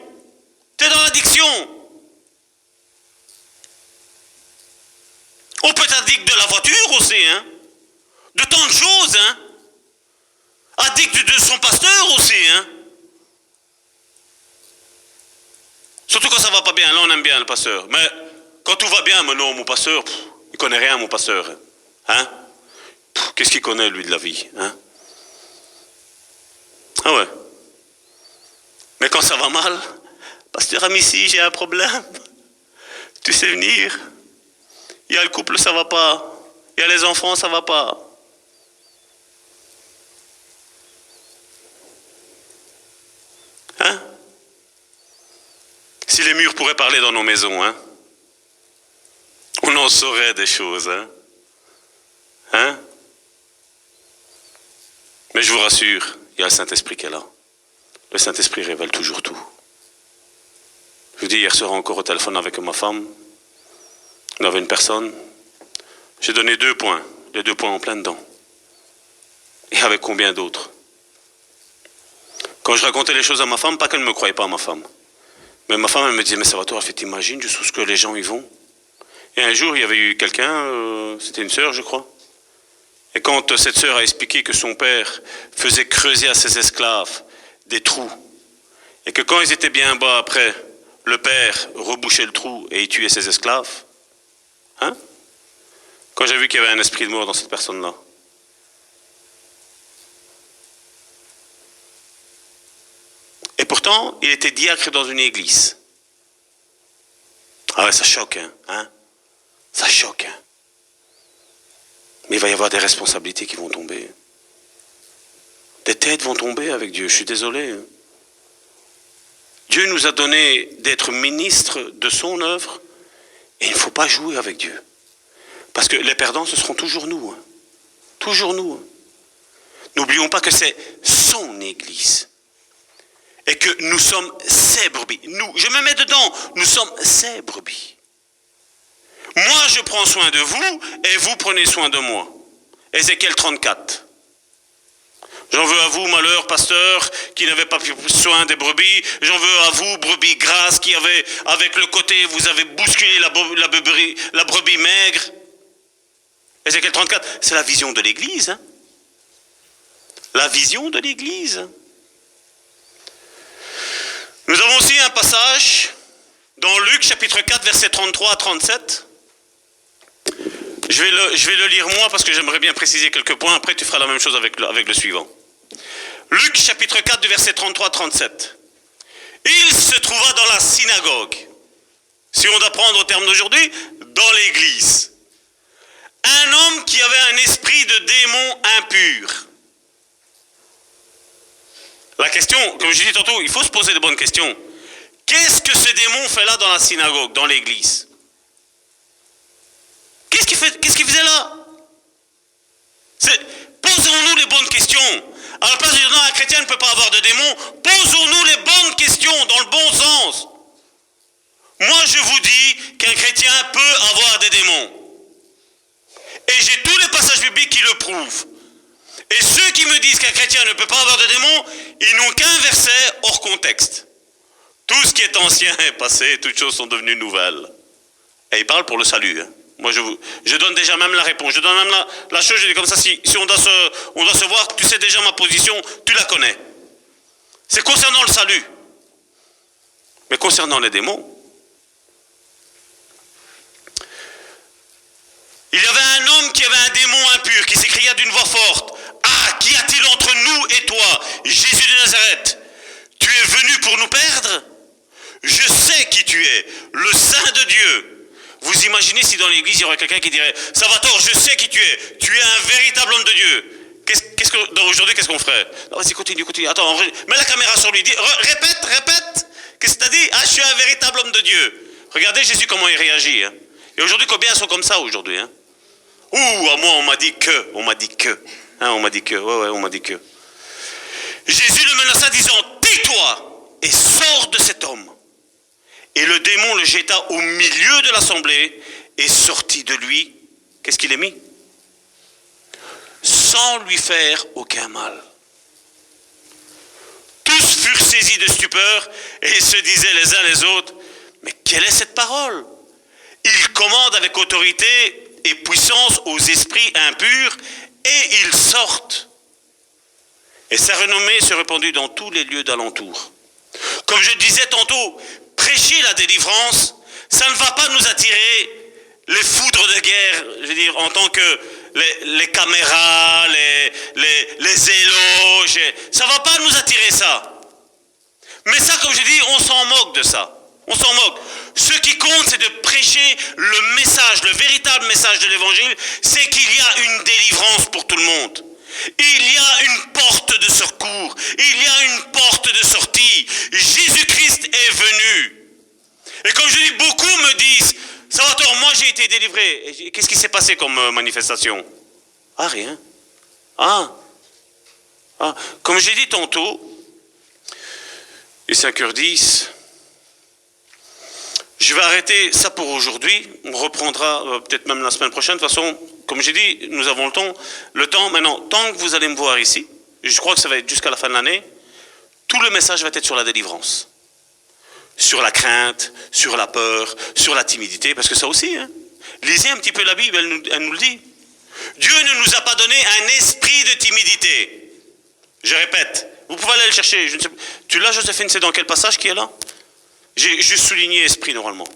Tu es dans l'addiction. On peut être addict de la voiture aussi, hein? De tant de choses, hein? Addict de son pasteur aussi, hein? Surtout quand ça va pas bien, là on aime bien le pasteur. Mais quand tout va bien, mais non, mon pasteur, il connaît rien, mon pasteur. Hein? Qu'est-ce qu'il connaît, lui, de la vie, hein? Ah ouais. Mais quand ça va mal, pasteur Amici, j'ai un problème. Tu sais venir? Il y a le couple, ça va pas. Il y a les enfants, ça va pas. Hein? Si les murs pourraient parler dans nos maisons, hein? On en saurait des choses, hein? Hein? Mais je vous rassure, il y a le Saint-Esprit qui est là. Le Saint-Esprit révèle toujours tout. Je vous dis, hier soir encore au téléphone avec ma femme, on avait une personne, j'ai donné 2 points, les 2 points en plein dedans. Et avec combien d'autres? Quand je racontais les choses à ma femme, pas qu'elle ne me croyait pas à ma femme, mais ma femme, elle me disait, mais Salvatore, t'imagines jusqu'où ce que les gens y vont? Et un jour, il y avait eu quelqu'un, c'était une sœur, je crois. Et quand cette sœur a expliqué que son père faisait creuser à ses esclaves des trous, et que quand ils étaient bien bas après, le père rebouchait le trou et il tuait ses esclaves, hein? Quand j'ai vu qu'il y avait un esprit de mort dans cette personne-là. Et pourtant, il était diacre dans une église. Ah ouais, ça choque, hein? Ça choque, hein? Mais il va y avoir des responsabilités qui vont tomber. Des têtes vont tomber avec Dieu, je suis désolé. Hein? Dieu nous a donné d'être ministres de son œuvre et il ne faut pas jouer avec Dieu. Parce que les perdants, ce seront toujours nous. Hein? Toujours nous. Hein? N'oublions pas que c'est son église. Et que nous sommes ses brebis. Nous, je me mets dedans, nous sommes ses brebis. Moi, je prends soin de vous et vous prenez soin de moi. Ézéchiel 34. J'en veux à vous, malheur, pasteur, qui n'avez pas pris soin des brebis. J'en veux à vous, brebis grasses, qui avez, avec le côté, vous avez bousculé la brebis maigre. Ézéchiel 34, c'est la vision de l'Église. Hein? La vision de l'Église. Nous avons aussi un passage dans Luc, chapitre 4, versets 33 à 37. Je vais le lire moi parce que j'aimerais bien préciser quelques points. Après, tu feras la même chose avec le suivant. Luc, chapitre 4, du verset 33 à 37. Il se trouva dans la synagogue. Si on doit prendre au terme d'aujourd'hui, dans l'église. Un homme qui avait un esprit de démon impur. La question, comme je dis tantôt, il faut se poser de bonnes questions. Qu'est-ce que ce démon fait là dans la synagogue, dans l'église? Qu'est-ce qu'il faisait là? Posons-nous les bonnes questions. À la place de dire non, un chrétien ne peut pas avoir de démons, posons-nous les bonnes questions dans le bon sens. Moi, je vous dis qu'un chrétien peut avoir des démons. Et j'ai tous les passages bibliques qui le prouvent. Et ceux qui me disent qu'un chrétien ne peut pas avoir de démons, ils n'ont qu'un verset hors contexte. Tout ce qui est ancien est passé, toutes choses sont devenues nouvelles. Et il parle pour le salut. Hein. Moi, je donne déjà même la réponse. Je donne même la chose, je dis comme ça, si on doit se voir, tu sais déjà ma position, tu la connais. C'est concernant le salut. Mais concernant les démons, il y avait un homme qui avait un démon impur, qui s'écria d'une voix forte, « Ah, qu'y a-t-il entre nous et toi, Jésus de Nazareth? Tu es venu pour nous perdre? Je sais qui tu es, le Saint de Dieu. » Vous imaginez si dans l'église, il y aurait quelqu'un qui dirait « Salvatore, je sais qui tu es un véritable homme de Dieu. » Aujourd'hui, qu'est-ce qu'on ferait? Non, vas-y, continue. Attends, mets la caméra sur lui. Répète. Qu'est-ce que tu as dit? Ah, je suis un véritable homme de Dieu. Regardez Jésus comment il réagit. Hein. Et aujourd'hui, combien sont comme ça aujourd'hui? Hein? Ouh, à moi, on m'a dit que. Hein, on m'a dit que. Ouais, on m'a dit que. Jésus le menaça disant, tais-toi et sors de cet homme. Et le démon le jeta au milieu de l'assemblée et sortit de lui. Qu'est-ce qu'il est mis? Sans lui faire aucun mal. Tous furent saisis de stupeur et se disaient les uns les autres, mais quelle est cette parole? Il commande avec autorité et puissance aux esprits impurs et ils sortent. Et sa renommée se répandit dans tous les lieux d'alentour. Comme je disais tantôt, prêcher la délivrance, ça ne va pas nous attirer les foudres de guerre, je veux dire, en tant que les caméras, les éloges, ça ne va pas nous attirer ça. Mais ça, comme je dis, on s'en moque de ça. On s'en moque. Ce qui compte, c'est de prêcher le message, le véritable message de l'évangile, c'est qu'il y a une délivrance pour tout le monde. Il y a une porte de secours, il y a une porte de sortie. Jésus-Christ est venu. Et comme je dis, beaucoup me disent, Salvatore, moi j'ai été délivré. Et qu'est-ce qui s'est passé comme manifestation? Ah, rien. Ah. Comme j'ai dit tantôt, il est 5h10, je vais arrêter ça pour aujourd'hui. On reprendra peut-être même la semaine prochaine. De toute façon, comme j'ai dit, nous avons le temps. Le temps, maintenant, tant que vous allez me voir ici, je crois que ça va être jusqu'à la fin de l'année, tout le message va être sur la délivrance. Sur la crainte, sur la peur, sur la timidité, parce que ça aussi, hein. Lisez un petit peu la Bible, elle nous le dit. Dieu ne nous a pas donné un esprit de timidité. Je répète, vous pouvez aller le chercher. Je ne sais, tu l'as, Joséphine, c'est dans quel passage qui est là? J'ai juste souligné esprit normalement.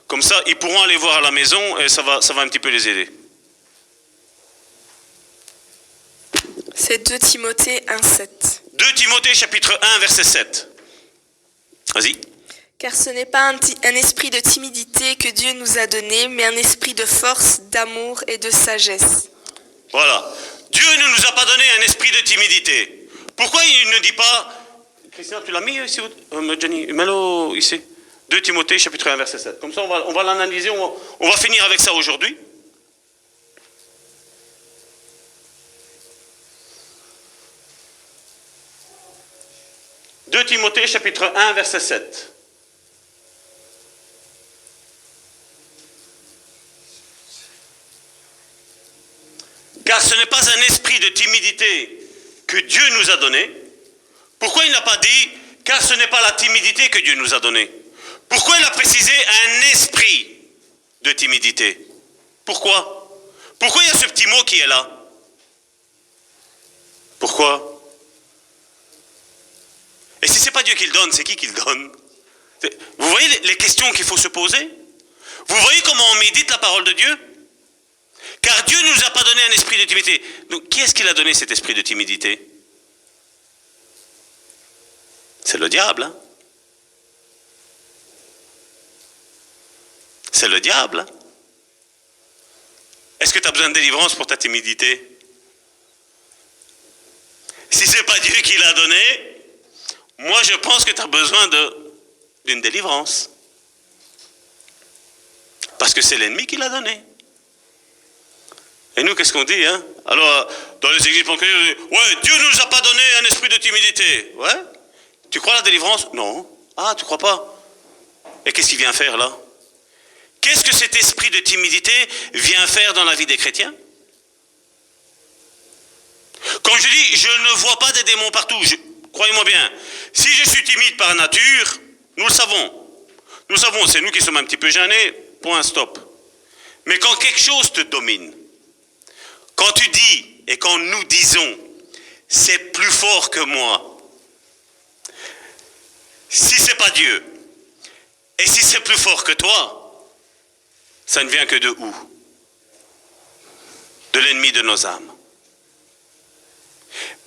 Comme ça, ils pourront aller voir à la maison et ça va un petit peu les aider. C'est 2 Timothée 1,7. 2 Timothée chapitre 1 verset 7. Vas-y. Car ce n'est pas un esprit de timidité que Dieu nous a donné, mais un esprit de force, d'amour et de sagesse. Voilà. Dieu ne nous a pas donné un esprit de timidité. Pourquoi il ne dit pas... Christian, tu l'as mis ici, Jenny? Mets-le ici. 2 Timothée chapitre 1 verset 7. Comme ça, on va l'analyser, on va finir avec ça aujourd'hui. « 2 Timothée chapitre 1 verset 7. Car ce n'est pas un esprit de timidité que Dieu nous a donné. Pourquoi il n'a pas dit, car ce n'est pas la timidité que Dieu nous a donné? Pourquoi il a précisé un esprit de timidité? Pourquoi? Pourquoi il y a ce petit mot qui est là? Pourquoi? Et si ce n'est pas Dieu qui le donne, c'est qui le donne? Vous voyez les questions qu'il faut se poser? Vous voyez comment on médite la parole de Dieu? Car Dieu ne nous a pas donné un esprit de timidité. Donc, qui est-ce qui a donné cet esprit de timidité? C'est le diable. Hein? C'est le diable. Hein? Est-ce que tu as besoin de délivrance pour ta timidité? Si ce n'est pas Dieu qui l'a donné, moi je pense que tu as besoin d'une délivrance. Parce que c'est l'ennemi qui l'a donné. Et nous, qu'est-ce qu'on dit, hein? Alors, dans les églises pentecôtistes, on dit, ouais, Dieu ne nous a pas donné un esprit de timidité. Ouais? Tu crois à la délivrance? Non. Ah, tu crois pas? Et qu'est-ce qu'il vient faire là? Qu'est-ce que cet esprit de timidité vient faire dans la vie des chrétiens? Comme je dis, je ne vois pas des démons partout. Croyez-moi bien, si je suis timide par nature, nous le savons. Nous savons, c'est nous qui sommes un petit peu gênés, point, stop. Mais quand quelque chose te domine, quand tu dis et quand nous disons, c'est plus fort que moi, si c'est pas Dieu, et si c'est plus fort que toi, ça ne vient que de où? De l'ennemi de nos âmes.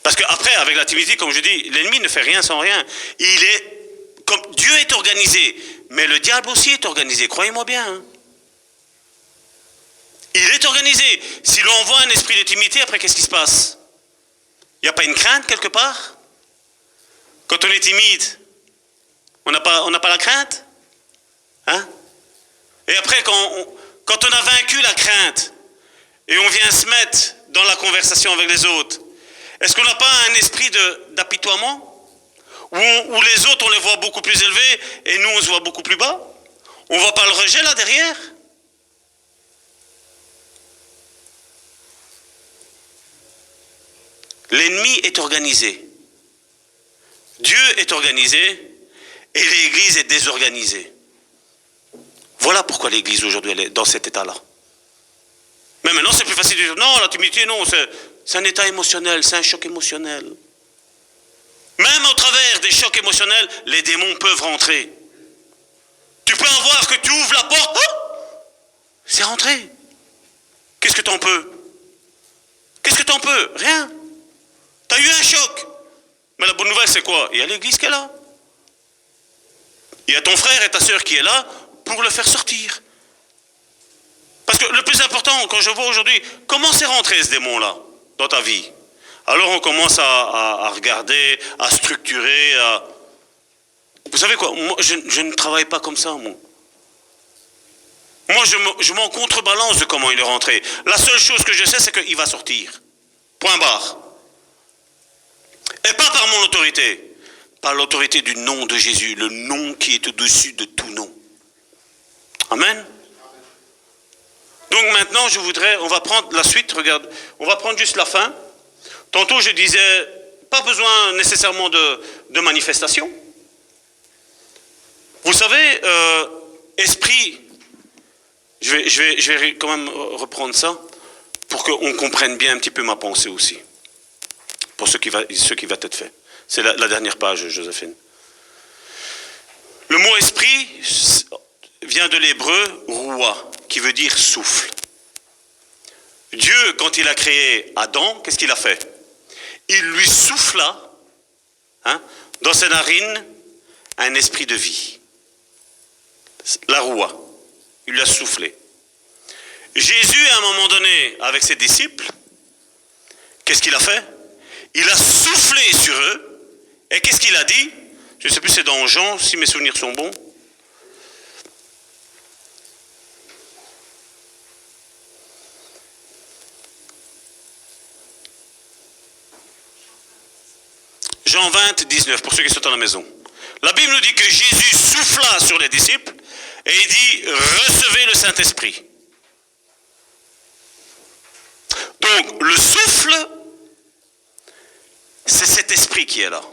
Parce qu'après, avec la timidité, comme je dis, l'ennemi ne fait rien sans rien. Comme Dieu est organisé, mais le diable aussi est organisé, croyez-moi bien. Hein. Il est organisé. Si l'on voit un esprit de timidité, après qu'est-ce qui se passe? Il n'y a pas une crainte quelque part? Quand on est timide, on n'a pas la crainte? Hein? Et après, quand on a vaincu la crainte et on vient se mettre dans la conversation avec les autres, est-ce qu'on n'a pas un esprit d'apitoiement? Où les autres, on les voit beaucoup plus élevés et nous, on se voit beaucoup plus bas? On ne voit pas le rejet là derrière? L'ennemi est organisé. Dieu est organisé et l'Église est désorganisée. Voilà pourquoi l'Église aujourd'hui elle est dans cet état-là. Mais maintenant c'est plus facile de dire non, la timidité, non, c'est un état émotionnel, c'est un choc émotionnel. Même au travers des chocs émotionnels, les démons peuvent rentrer. Tu peux avoir que tu ouvres la porte, oh, c'est rentré. Qu'est-ce que t'en peux? Qu'est-ce que t'en peux? Rien. T'as eu un choc. Mais la bonne nouvelle c'est quoi? Il y a l'Église qui est là. Il y a ton frère et ta sœur qui est là pour le faire sortir. Parce que le plus important, quand je vois aujourd'hui, comment c'est rentré ce démon-là dans ta vie? Alors on commence à regarder, à structurer, Vous savez quoi, moi je ne travaille pas comme ça, moi. Moi je m'en contrebalance de comment il est rentré. La seule chose que je sais, c'est qu'il va sortir. Point barre. Et pas par mon autorité. Par l'autorité du nom de Jésus, le nom qui est au-dessus de tout nom. Amen. Donc maintenant, on va prendre la suite, regarde, on va prendre juste la fin. Tantôt, je disais, pas besoin nécessairement de manifestation. Vous savez, esprit, je vais quand même reprendre ça, pour qu'on comprenne bien un petit peu ma pensée aussi, pour ce qui va être fait. C'est la dernière page, Joséphine. Le mot esprit vient de l'hébreu roua, qui veut dire souffle. Dieu, quand il a créé Adam, qu'est-ce qu'il a fait? Il lui souffla dans ses narines un esprit de vie. La roua. Il lui a soufflé. Jésus, à un moment donné, avec ses disciples, qu'est-ce qu'il a fait? Il a soufflé sur eux. Et qu'est-ce qu'il a dit? Je ne sais plus, c'est dans Jean, si mes souvenirs sont bons. Jean 20, 19, pour ceux qui sont à la maison. La Bible nous dit que Jésus souffla sur les disciples et il dit « Recevez le Saint-Esprit ». Donc, le souffle, c'est cet esprit qui est là.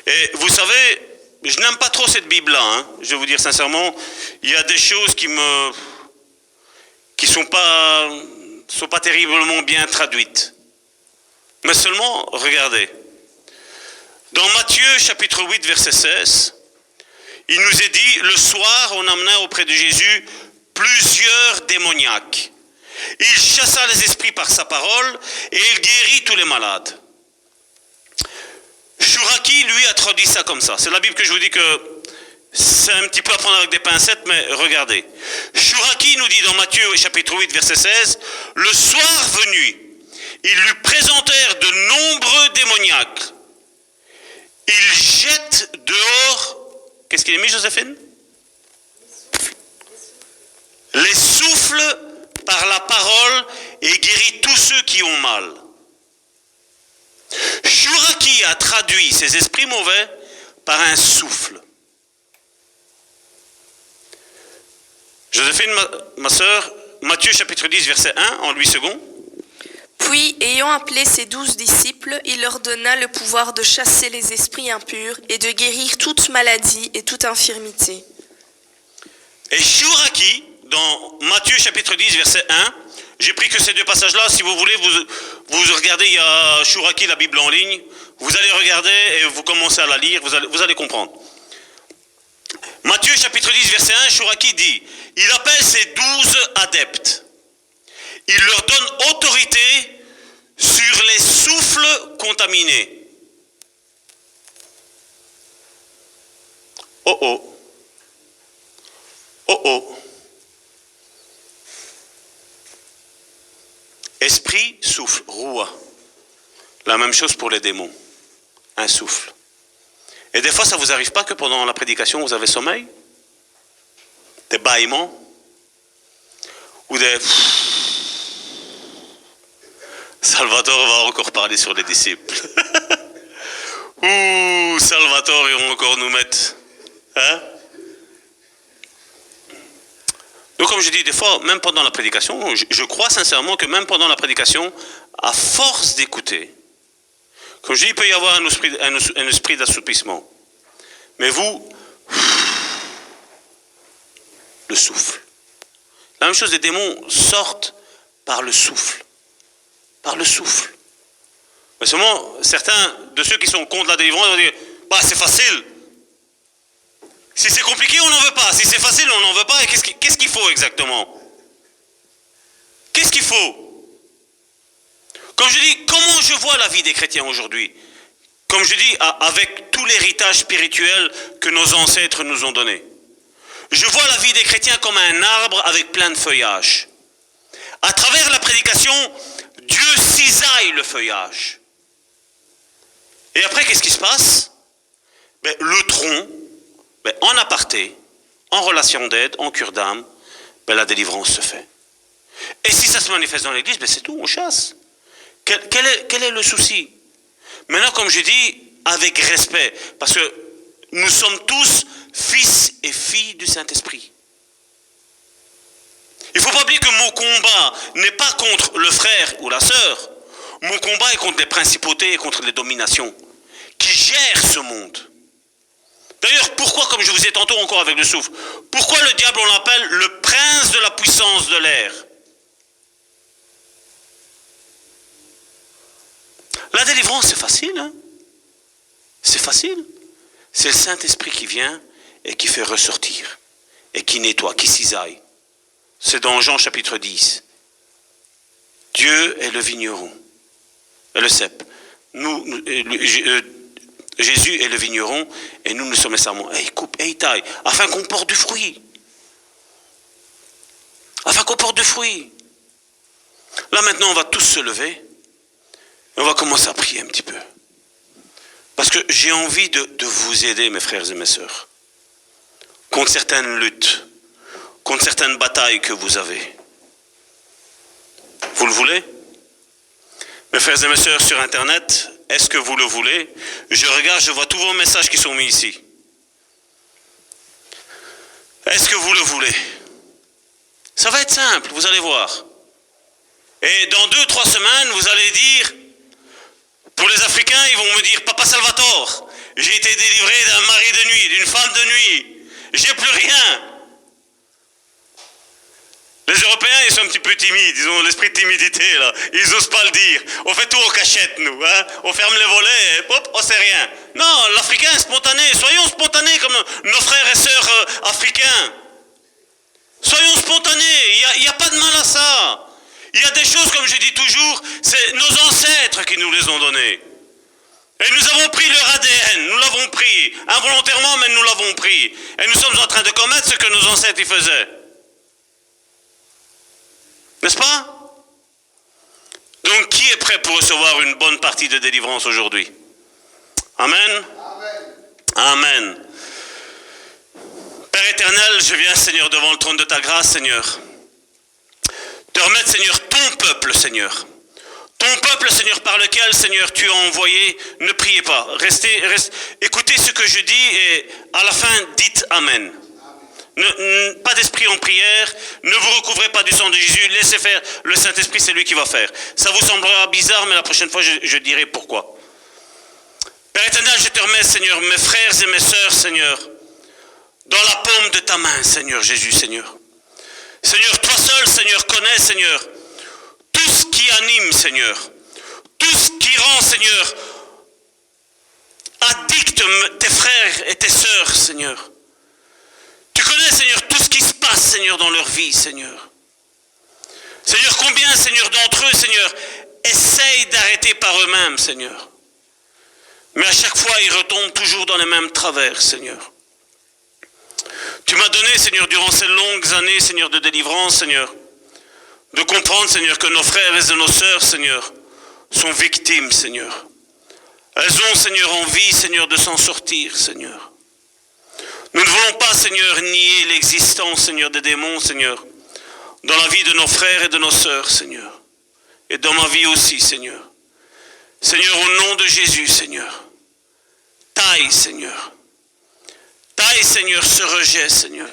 Et vous savez, je n'aime pas trop cette Bible-là, je vais vous dire sincèrement, il y a des choses qui sont pas terriblement bien traduites. Mais seulement, regardez. Dans Matthieu chapitre 8, verset 16, il nous est dit, le soir, on amena auprès de Jésus plusieurs démoniaques. Il chassa les esprits par sa parole et il guérit tous les malades. Chouraki, lui, a traduit ça comme ça. C'est la Bible que je vous dis que c'est un petit peu à prendre avec des pincettes, mais regardez. Chouraki nous dit dans Matthieu chapitre 8, verset 16, « Le soir venu, ils lui présentèrent de nombreux démoniaques. Ils jettent dehors... » Qu'est-ce qu'il a mis, Joséphine? Les souffles par la parole et guérit tous ceux qui ont mal. Chouraki a traduit ces esprits mauvais par un souffle. Joséphine, ma sœur, Matthieu chapitre 10, verset 1, en 8 secondes. Puis, ayant appelé ses 12 disciples, il leur donna le pouvoir de chasser les esprits impurs et de guérir toute maladie et toute infirmité. Et Chouraki, dans Matthieu chapitre 10, verset 1, j'ai pris que ces deux passages-là, si vous voulez, vous regardez, il y a Chouraki, la Bible en ligne, vous allez regarder et vous commencez à la lire, vous allez comprendre. Matthieu chapitre 10, verset 1, Chouraki dit, il appelle ses 12 adeptes. Il leur donne autorité sur les souffles contaminés. Oh oh. Oh oh. Esprit, souffle, roua. La même chose pour les démons. Un souffle. Et des fois, ça ne vous arrive pas que pendant la prédication, vous avez sommeil? Des bâillements? Ou des... Salvatore va encore parler sur les disciples. Ouh, Salvatore, ils vont encore nous mettre. Hein? Donc comme je dis, des fois, même pendant la prédication, je crois sincèrement que même pendant la prédication, à force d'écouter, comme je dis, il peut y avoir un esprit d'assoupissement. Mais vous, le souffle. La même chose, les démons sortent par le souffle. Par le souffle. Mais seulement, certains de ceux qui sont contre la délivrance vont dire, bah, c'est facile. Si c'est compliqué, on n'en veut pas. Si c'est facile, on n'en veut pas. Et qu'est-ce qu'il faut exactement? Qu'est-ce qu'il faut? Comme je dis, comment je vois la vie des chrétiens aujourd'hui? Comme je dis, avec tout l'héritage spirituel que nos ancêtres nous ont donné. Je vois la vie des chrétiens comme un arbre avec plein de feuillage. À travers la prédication, Dieu cisaille le feuillage. Et après, qu'est-ce qui se passe? Le tronc, en aparté, en relation d'aide, en cure d'âme, la délivrance se fait. Et si ça se manifeste dans l'église, c'est tout, on chasse. Quel est le souci? Maintenant, comme je dis, avec respect, parce que nous sommes tous fils et filles du Saint-Esprit. Il ne faut pas oublier que mon combat n'est pas contre le frère ou la sœur. Mon combat est contre les principautés et contre les dominations qui gèrent ce monde. D'ailleurs, pourquoi, comme je vous ai tantôt encore avec le souffle, pourquoi le diable, on l'appelle le prince de la puissance de l'air? La délivrance, c'est facile, hein? C'est facile. C'est le Saint-Esprit qui vient et qui fait ressortir, et qui nettoie, qui cisaille. C'est dans Jean chapitre 10. Dieu est le vigneron, et le cep. Jésus est le vigneron, et nous sommes les sarments. Et il coupe, et il taille, afin qu'on porte du fruit. Afin qu'on porte du fruit. Là maintenant, on va tous se lever, et on va commencer à prier un petit peu. Parce que j'ai envie de vous aider, mes frères et mes sœurs, contre certaines luttes, contre certaines batailles que vous avez. Vous le voulez? Mes frères et mes sœurs sur Internet, est-ce que vous le voulez? Je regarde, je vois tous vos messages qui sont mis ici. Est-ce que vous le voulez? Ça va être simple, vous allez voir. Et dans 2-3 semaines, vous allez dire, pour les Africains, ils vont me dire, Papa Salvatore, j'ai été délivré d'un mari de nuit, d'une femme de nuit, j'ai plus rien. Les Européens, ils sont un petit peu timides, ils ont l'esprit de timidité là, ils n'osent pas le dire. On fait tout en cachette nous, hein? On ferme les volets et hop, on sait rien. Non, l'Africain est spontané, soyons spontanés comme nos frères et sœurs africains. Soyons spontanés, il n'y a pas de mal à ça. Il y a des choses, comme je dis toujours, c'est nos ancêtres qui nous les ont données. Et nous avons pris leur ADN, nous l'avons pris, involontairement, mais nous l'avons pris. Et nous sommes en train de commettre ce que nos ancêtres y faisaient. N'est-ce pas? Donc, qui est prêt pour recevoir une bonne partie de délivrance aujourd'hui? Amen. Amen. Père éternel, je viens, Seigneur, devant le trône de ta grâce, Seigneur. Te remettre, Seigneur, ton peuple, Seigneur. Ton peuple, Seigneur, par lequel, Seigneur, tu as envoyé, ne priez pas. Restez, écoutez ce que je dis et à la fin, dites Amen. Pas d'esprit en prière, ne vous recouvrez pas du sang de Jésus, laissez faire, le Saint-Esprit, c'est lui qui va faire. Ça vous semblera bizarre, mais la prochaine fois, je dirai pourquoi. Père éternel, je te remets, Seigneur, mes frères et mes sœurs, Seigneur, dans la paume de ta main, Seigneur Jésus, Seigneur. Seigneur, toi seul, Seigneur, connais, Seigneur, tout ce qui anime, Seigneur, tout ce qui rend, Seigneur, addict tes frères et tes sœurs, Seigneur. Tu connais, Seigneur, tout ce qui se passe, Seigneur, dans leur vie, Seigneur. Seigneur, combien, Seigneur, d'entre eux, Seigneur, essayent d'arrêter par eux-mêmes, Seigneur. Mais à chaque fois, ils retombent toujours dans les mêmes travers, Seigneur. Tu m'as donné, Seigneur, durant ces longues années, Seigneur, de délivrance, Seigneur, de comprendre, Seigneur, que nos frères et nos sœurs, Seigneur, sont victimes, Seigneur. Elles ont, Seigneur, envie, Seigneur, de s'en sortir, Seigneur. Nous ne voulons pas, Seigneur, nier l'existence, Seigneur, des démons, Seigneur, dans la vie de nos frères et de nos sœurs, Seigneur, et dans ma vie aussi, Seigneur. Seigneur, au nom de Jésus, Seigneur, taille, Seigneur. Taille, Seigneur, ce rejet, Seigneur.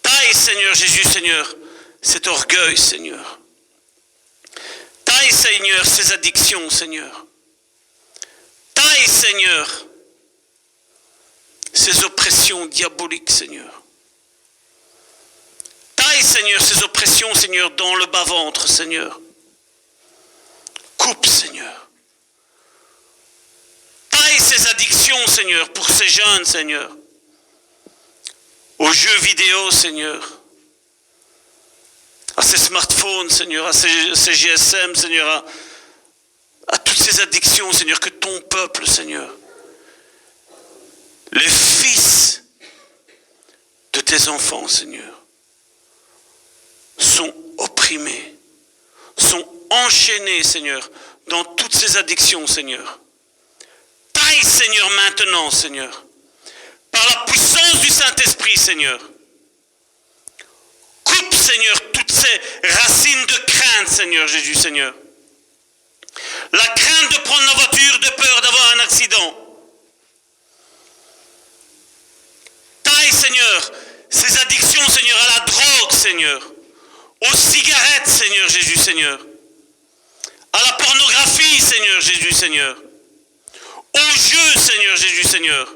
Taille, Seigneur Jésus, Seigneur, cet orgueil, Seigneur. Taille, Seigneur, ces addictions, Seigneur. Taille, Seigneur, ces oppressions diaboliques, Seigneur. Taille, Seigneur, ces oppressions, Seigneur, dans le bas-ventre, Seigneur. Coupe, Seigneur. Taille ces addictions, Seigneur, pour ces jeunes, Seigneur. Aux jeux vidéo, Seigneur. À ces smartphones, Seigneur, à ces GSM, Seigneur, à toutes ces addictions, Seigneur, que ton peuple, Seigneur, les fils de tes enfants, Seigneur, sont opprimés, sont enchaînés, Seigneur, dans toutes ces addictions, Seigneur. Taille, Seigneur, maintenant, Seigneur, par la puissance du Saint-Esprit, Seigneur. Coupe, Seigneur, toutes ces racines de crainte, Seigneur Jésus, Seigneur. La crainte de prendre la voiture, de peur d'avoir un accident. Taille, Seigneur, ces addictions, Seigneur, à la drogue, Seigneur. Aux cigarettes, Seigneur Jésus, Seigneur. À la pornographie, Seigneur Jésus, Seigneur. Aux jeux, Seigneur Jésus, Seigneur.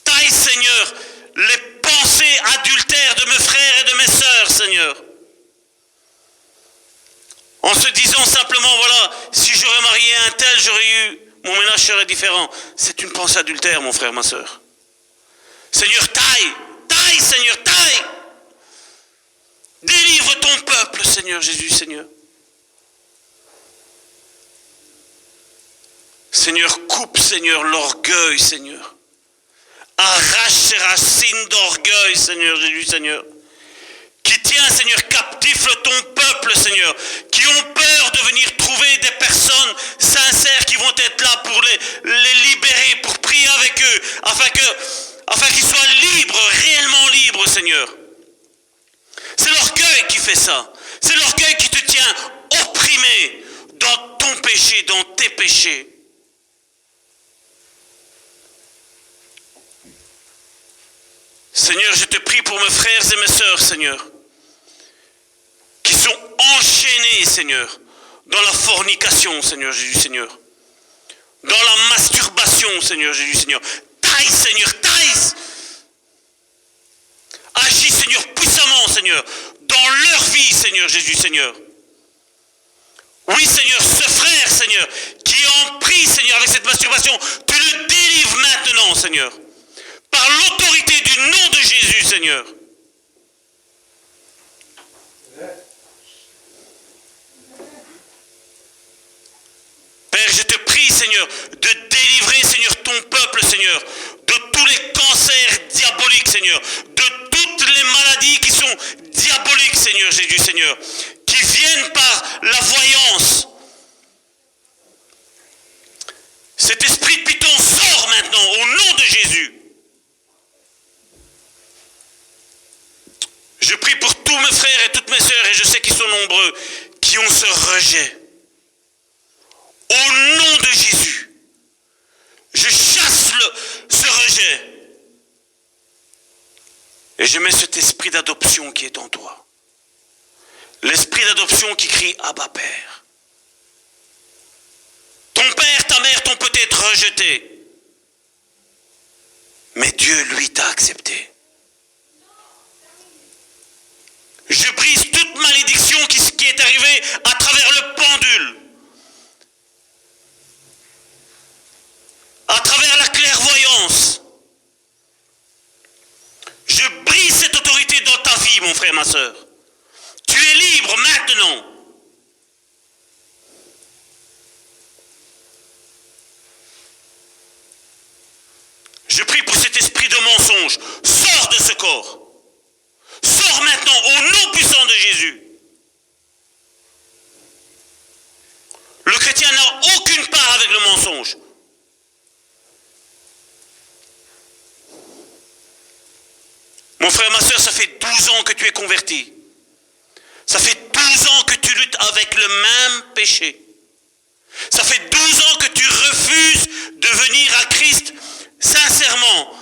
Taille, Seigneur, les pensées adultères de mes frères et de mes sœurs, Seigneur. En se disant simplement, voilà, si j'aurais marié un tel, j'aurais eu, mon ménage serait différent. C'est une pensée adultère, mon frère, ma sœur. Seigneur, taille, taille, Seigneur, taille. Délivre ton peuple, Seigneur Jésus, Seigneur. Seigneur, coupe, Seigneur, l'orgueil, Seigneur. Arrache ces racines d'orgueil, Seigneur Jésus, Seigneur. Qui tient, Seigneur, captif ton peuple, Seigneur. Qui ont peur de venir trouver des personnes sincères qui vont être là pour les libérer, pour prier avec eux, afin qu'ils soient libres, réellement libres, Seigneur. C'est l'orgueil qui fait ça. C'est l'orgueil qui te tient opprimé dans ton péché, dans tes péchés. Seigneur, je te prie pour mes frères et mes sœurs, Seigneur, qui sont enchaînés, Seigneur, dans la fornication, Seigneur Jésus, Seigneur, dans la masturbation, Seigneur Jésus, Seigneur. Taille, Seigneur, taille. Agis, Seigneur, puissamment, Seigneur, dans leur vie, Seigneur Jésus, Seigneur. Oui, Seigneur, ce frère, Seigneur, qui est en prie, Seigneur, avec cette masturbation, tu le délivres maintenant, Seigneur. Par l'autorité du nom de Jésus, Seigneur. Père, je te prie, Seigneur, de délivrer, Seigneur, ton peuple, Seigneur, de tous les cancers diaboliques, Seigneur, de toutes les maladies qui sont diaboliques, Seigneur Jésus, Seigneur, qui viennent par la voyance. Cet esprit de Python sort maintenant au nom de Jésus. Je prie pour tous mes frères et toutes mes sœurs, et je sais qu'ils sont nombreux, qui ont ce rejet. Au nom de Jésus, je chasse ce rejet. Et je mets cet esprit d'adoption qui est en toi. L'esprit d'adoption qui crie « Abba, Père ». Ton père, ta mère t'ont peut-être rejeté. Mais Dieu, lui, t'a accepté. Je brise toute malédiction qui est arrivée à travers le pendule. À travers la clairvoyance. Je brise cette autorité dans ta vie, mon frère, ma sœur. Tu es libre maintenant. Je prie pour cet esprit de mensonge. Sors de ce corps. Sors maintenant au nom puissant de Jésus. avec le mensonge. Mon frère, ma soeur, ça fait 12 ans que tu es converti. Ça fait 12 ans que tu luttes avec le même péché. Ça fait 12 ans que tu refuses de venir à Christ sincèrement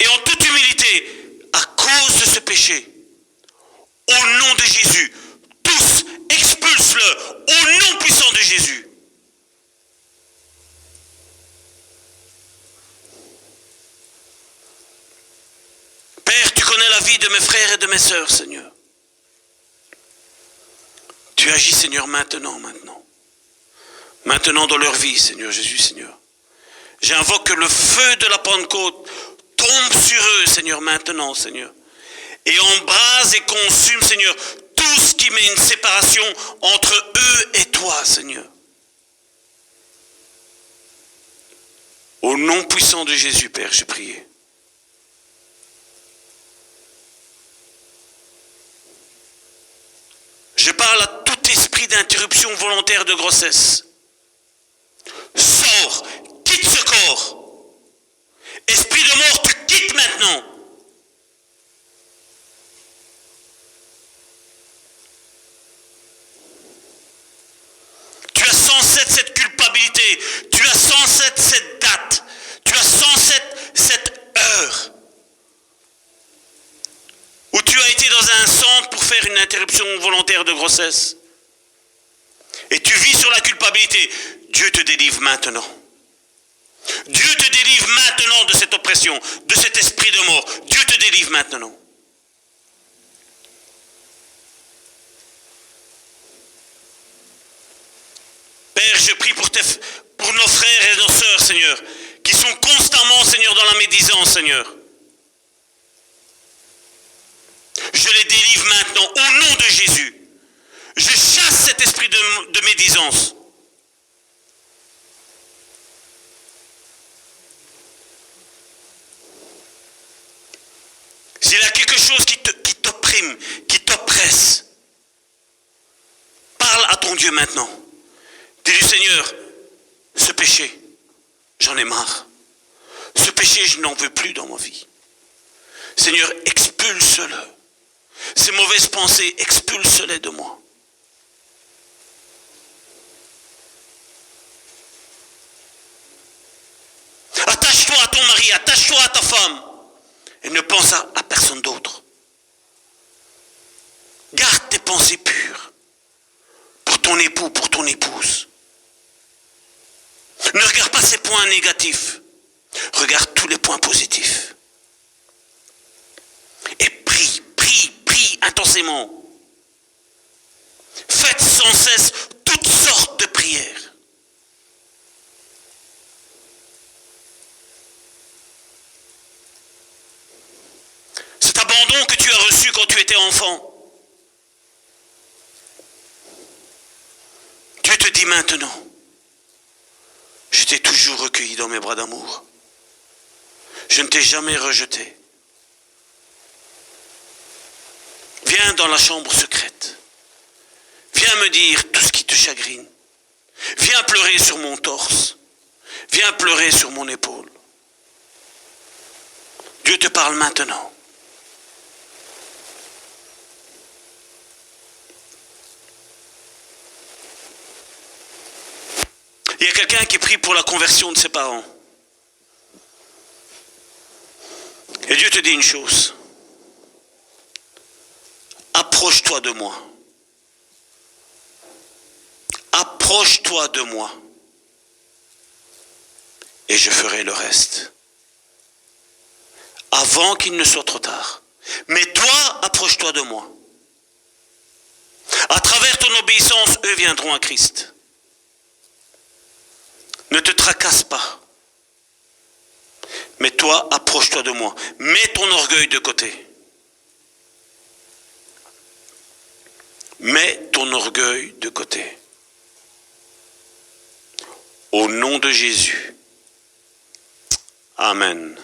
et en toute humilité à cause de ce péché. Au nom de Jésus, tous expulse-le au nom puissant de Jésus. Père, tu connais la vie de mes frères et de mes sœurs, Seigneur. Tu agis, Seigneur, maintenant. Maintenant dans leur vie, Seigneur Jésus, Seigneur. J'invoque que le feu de la Pentecôte tombe sur eux, Seigneur, maintenant, Seigneur. Et embrase et consume, Seigneur, tout ce qui met une séparation entre eux et toi, Seigneur. Au nom puissant de Jésus, Père, j'ai prié. Je parle à tout esprit d'interruption volontaire de grossesse. Sors, quitte ce corps. Esprit de mort, tu quittes maintenant. Tu as 107 cette culpabilité. Tu as 107 cette date. Tu as 107 cette heure. Où tu as été dans un centre pour faire une interruption volontaire de grossesse. Et tu vis sur la culpabilité. Dieu te délivre maintenant. Dieu te délivre maintenant de cette oppression, de cet esprit de mort. Dieu te délivre maintenant. Père, je prie pour nos frères et nos sœurs, Seigneur, qui sont constamment, Seigneur, dans la médisance, Seigneur. Je les délivre maintenant au nom de Jésus. Je chasse cet esprit de médisance. S'il y a quelque chose qui t'opprime, qui t'oppresse, parle à ton Dieu maintenant. Dis-lui, Seigneur, ce péché, j'en ai marre. Ce péché, je n'en veux plus dans ma vie. Seigneur, expulse-le. Ces mauvaises pensées, expulse-les de moi. Attache-toi à ton mari, attache-toi à ta femme. Et ne pense à personne d'autre. Garde tes pensées pures. Pour ton époux, pour ton épouse. Ne regarde pas ces points négatifs. Regarde tous les points positifs. Et prie intensément. Faites sans cesse toutes sortes de prières. Cet abandon que tu as reçu quand tu étais enfant, Dieu te dit maintenant, je t'ai toujours recueilli dans mes bras d'amour. Je ne t'ai jamais rejeté. Viens dans la chambre secrète. Viens me dire tout ce qui te chagrine. Viens pleurer sur mon torse. Viens pleurer sur mon épaule. Dieu te parle maintenant. Il y a quelqu'un qui prie pour la conversion de ses parents. Et Dieu te dit une chose. Approche-toi de moi. Approche-toi de moi. Et je ferai le reste. Avant qu'il ne soit trop tard. Mais toi, approche-toi de moi. À travers ton obéissance, eux viendront à Christ. Ne te tracasse pas. Mais toi, approche-toi de moi. Mets ton orgueil de côté. Mets ton orgueil de côté. Au nom de Jésus. Amen.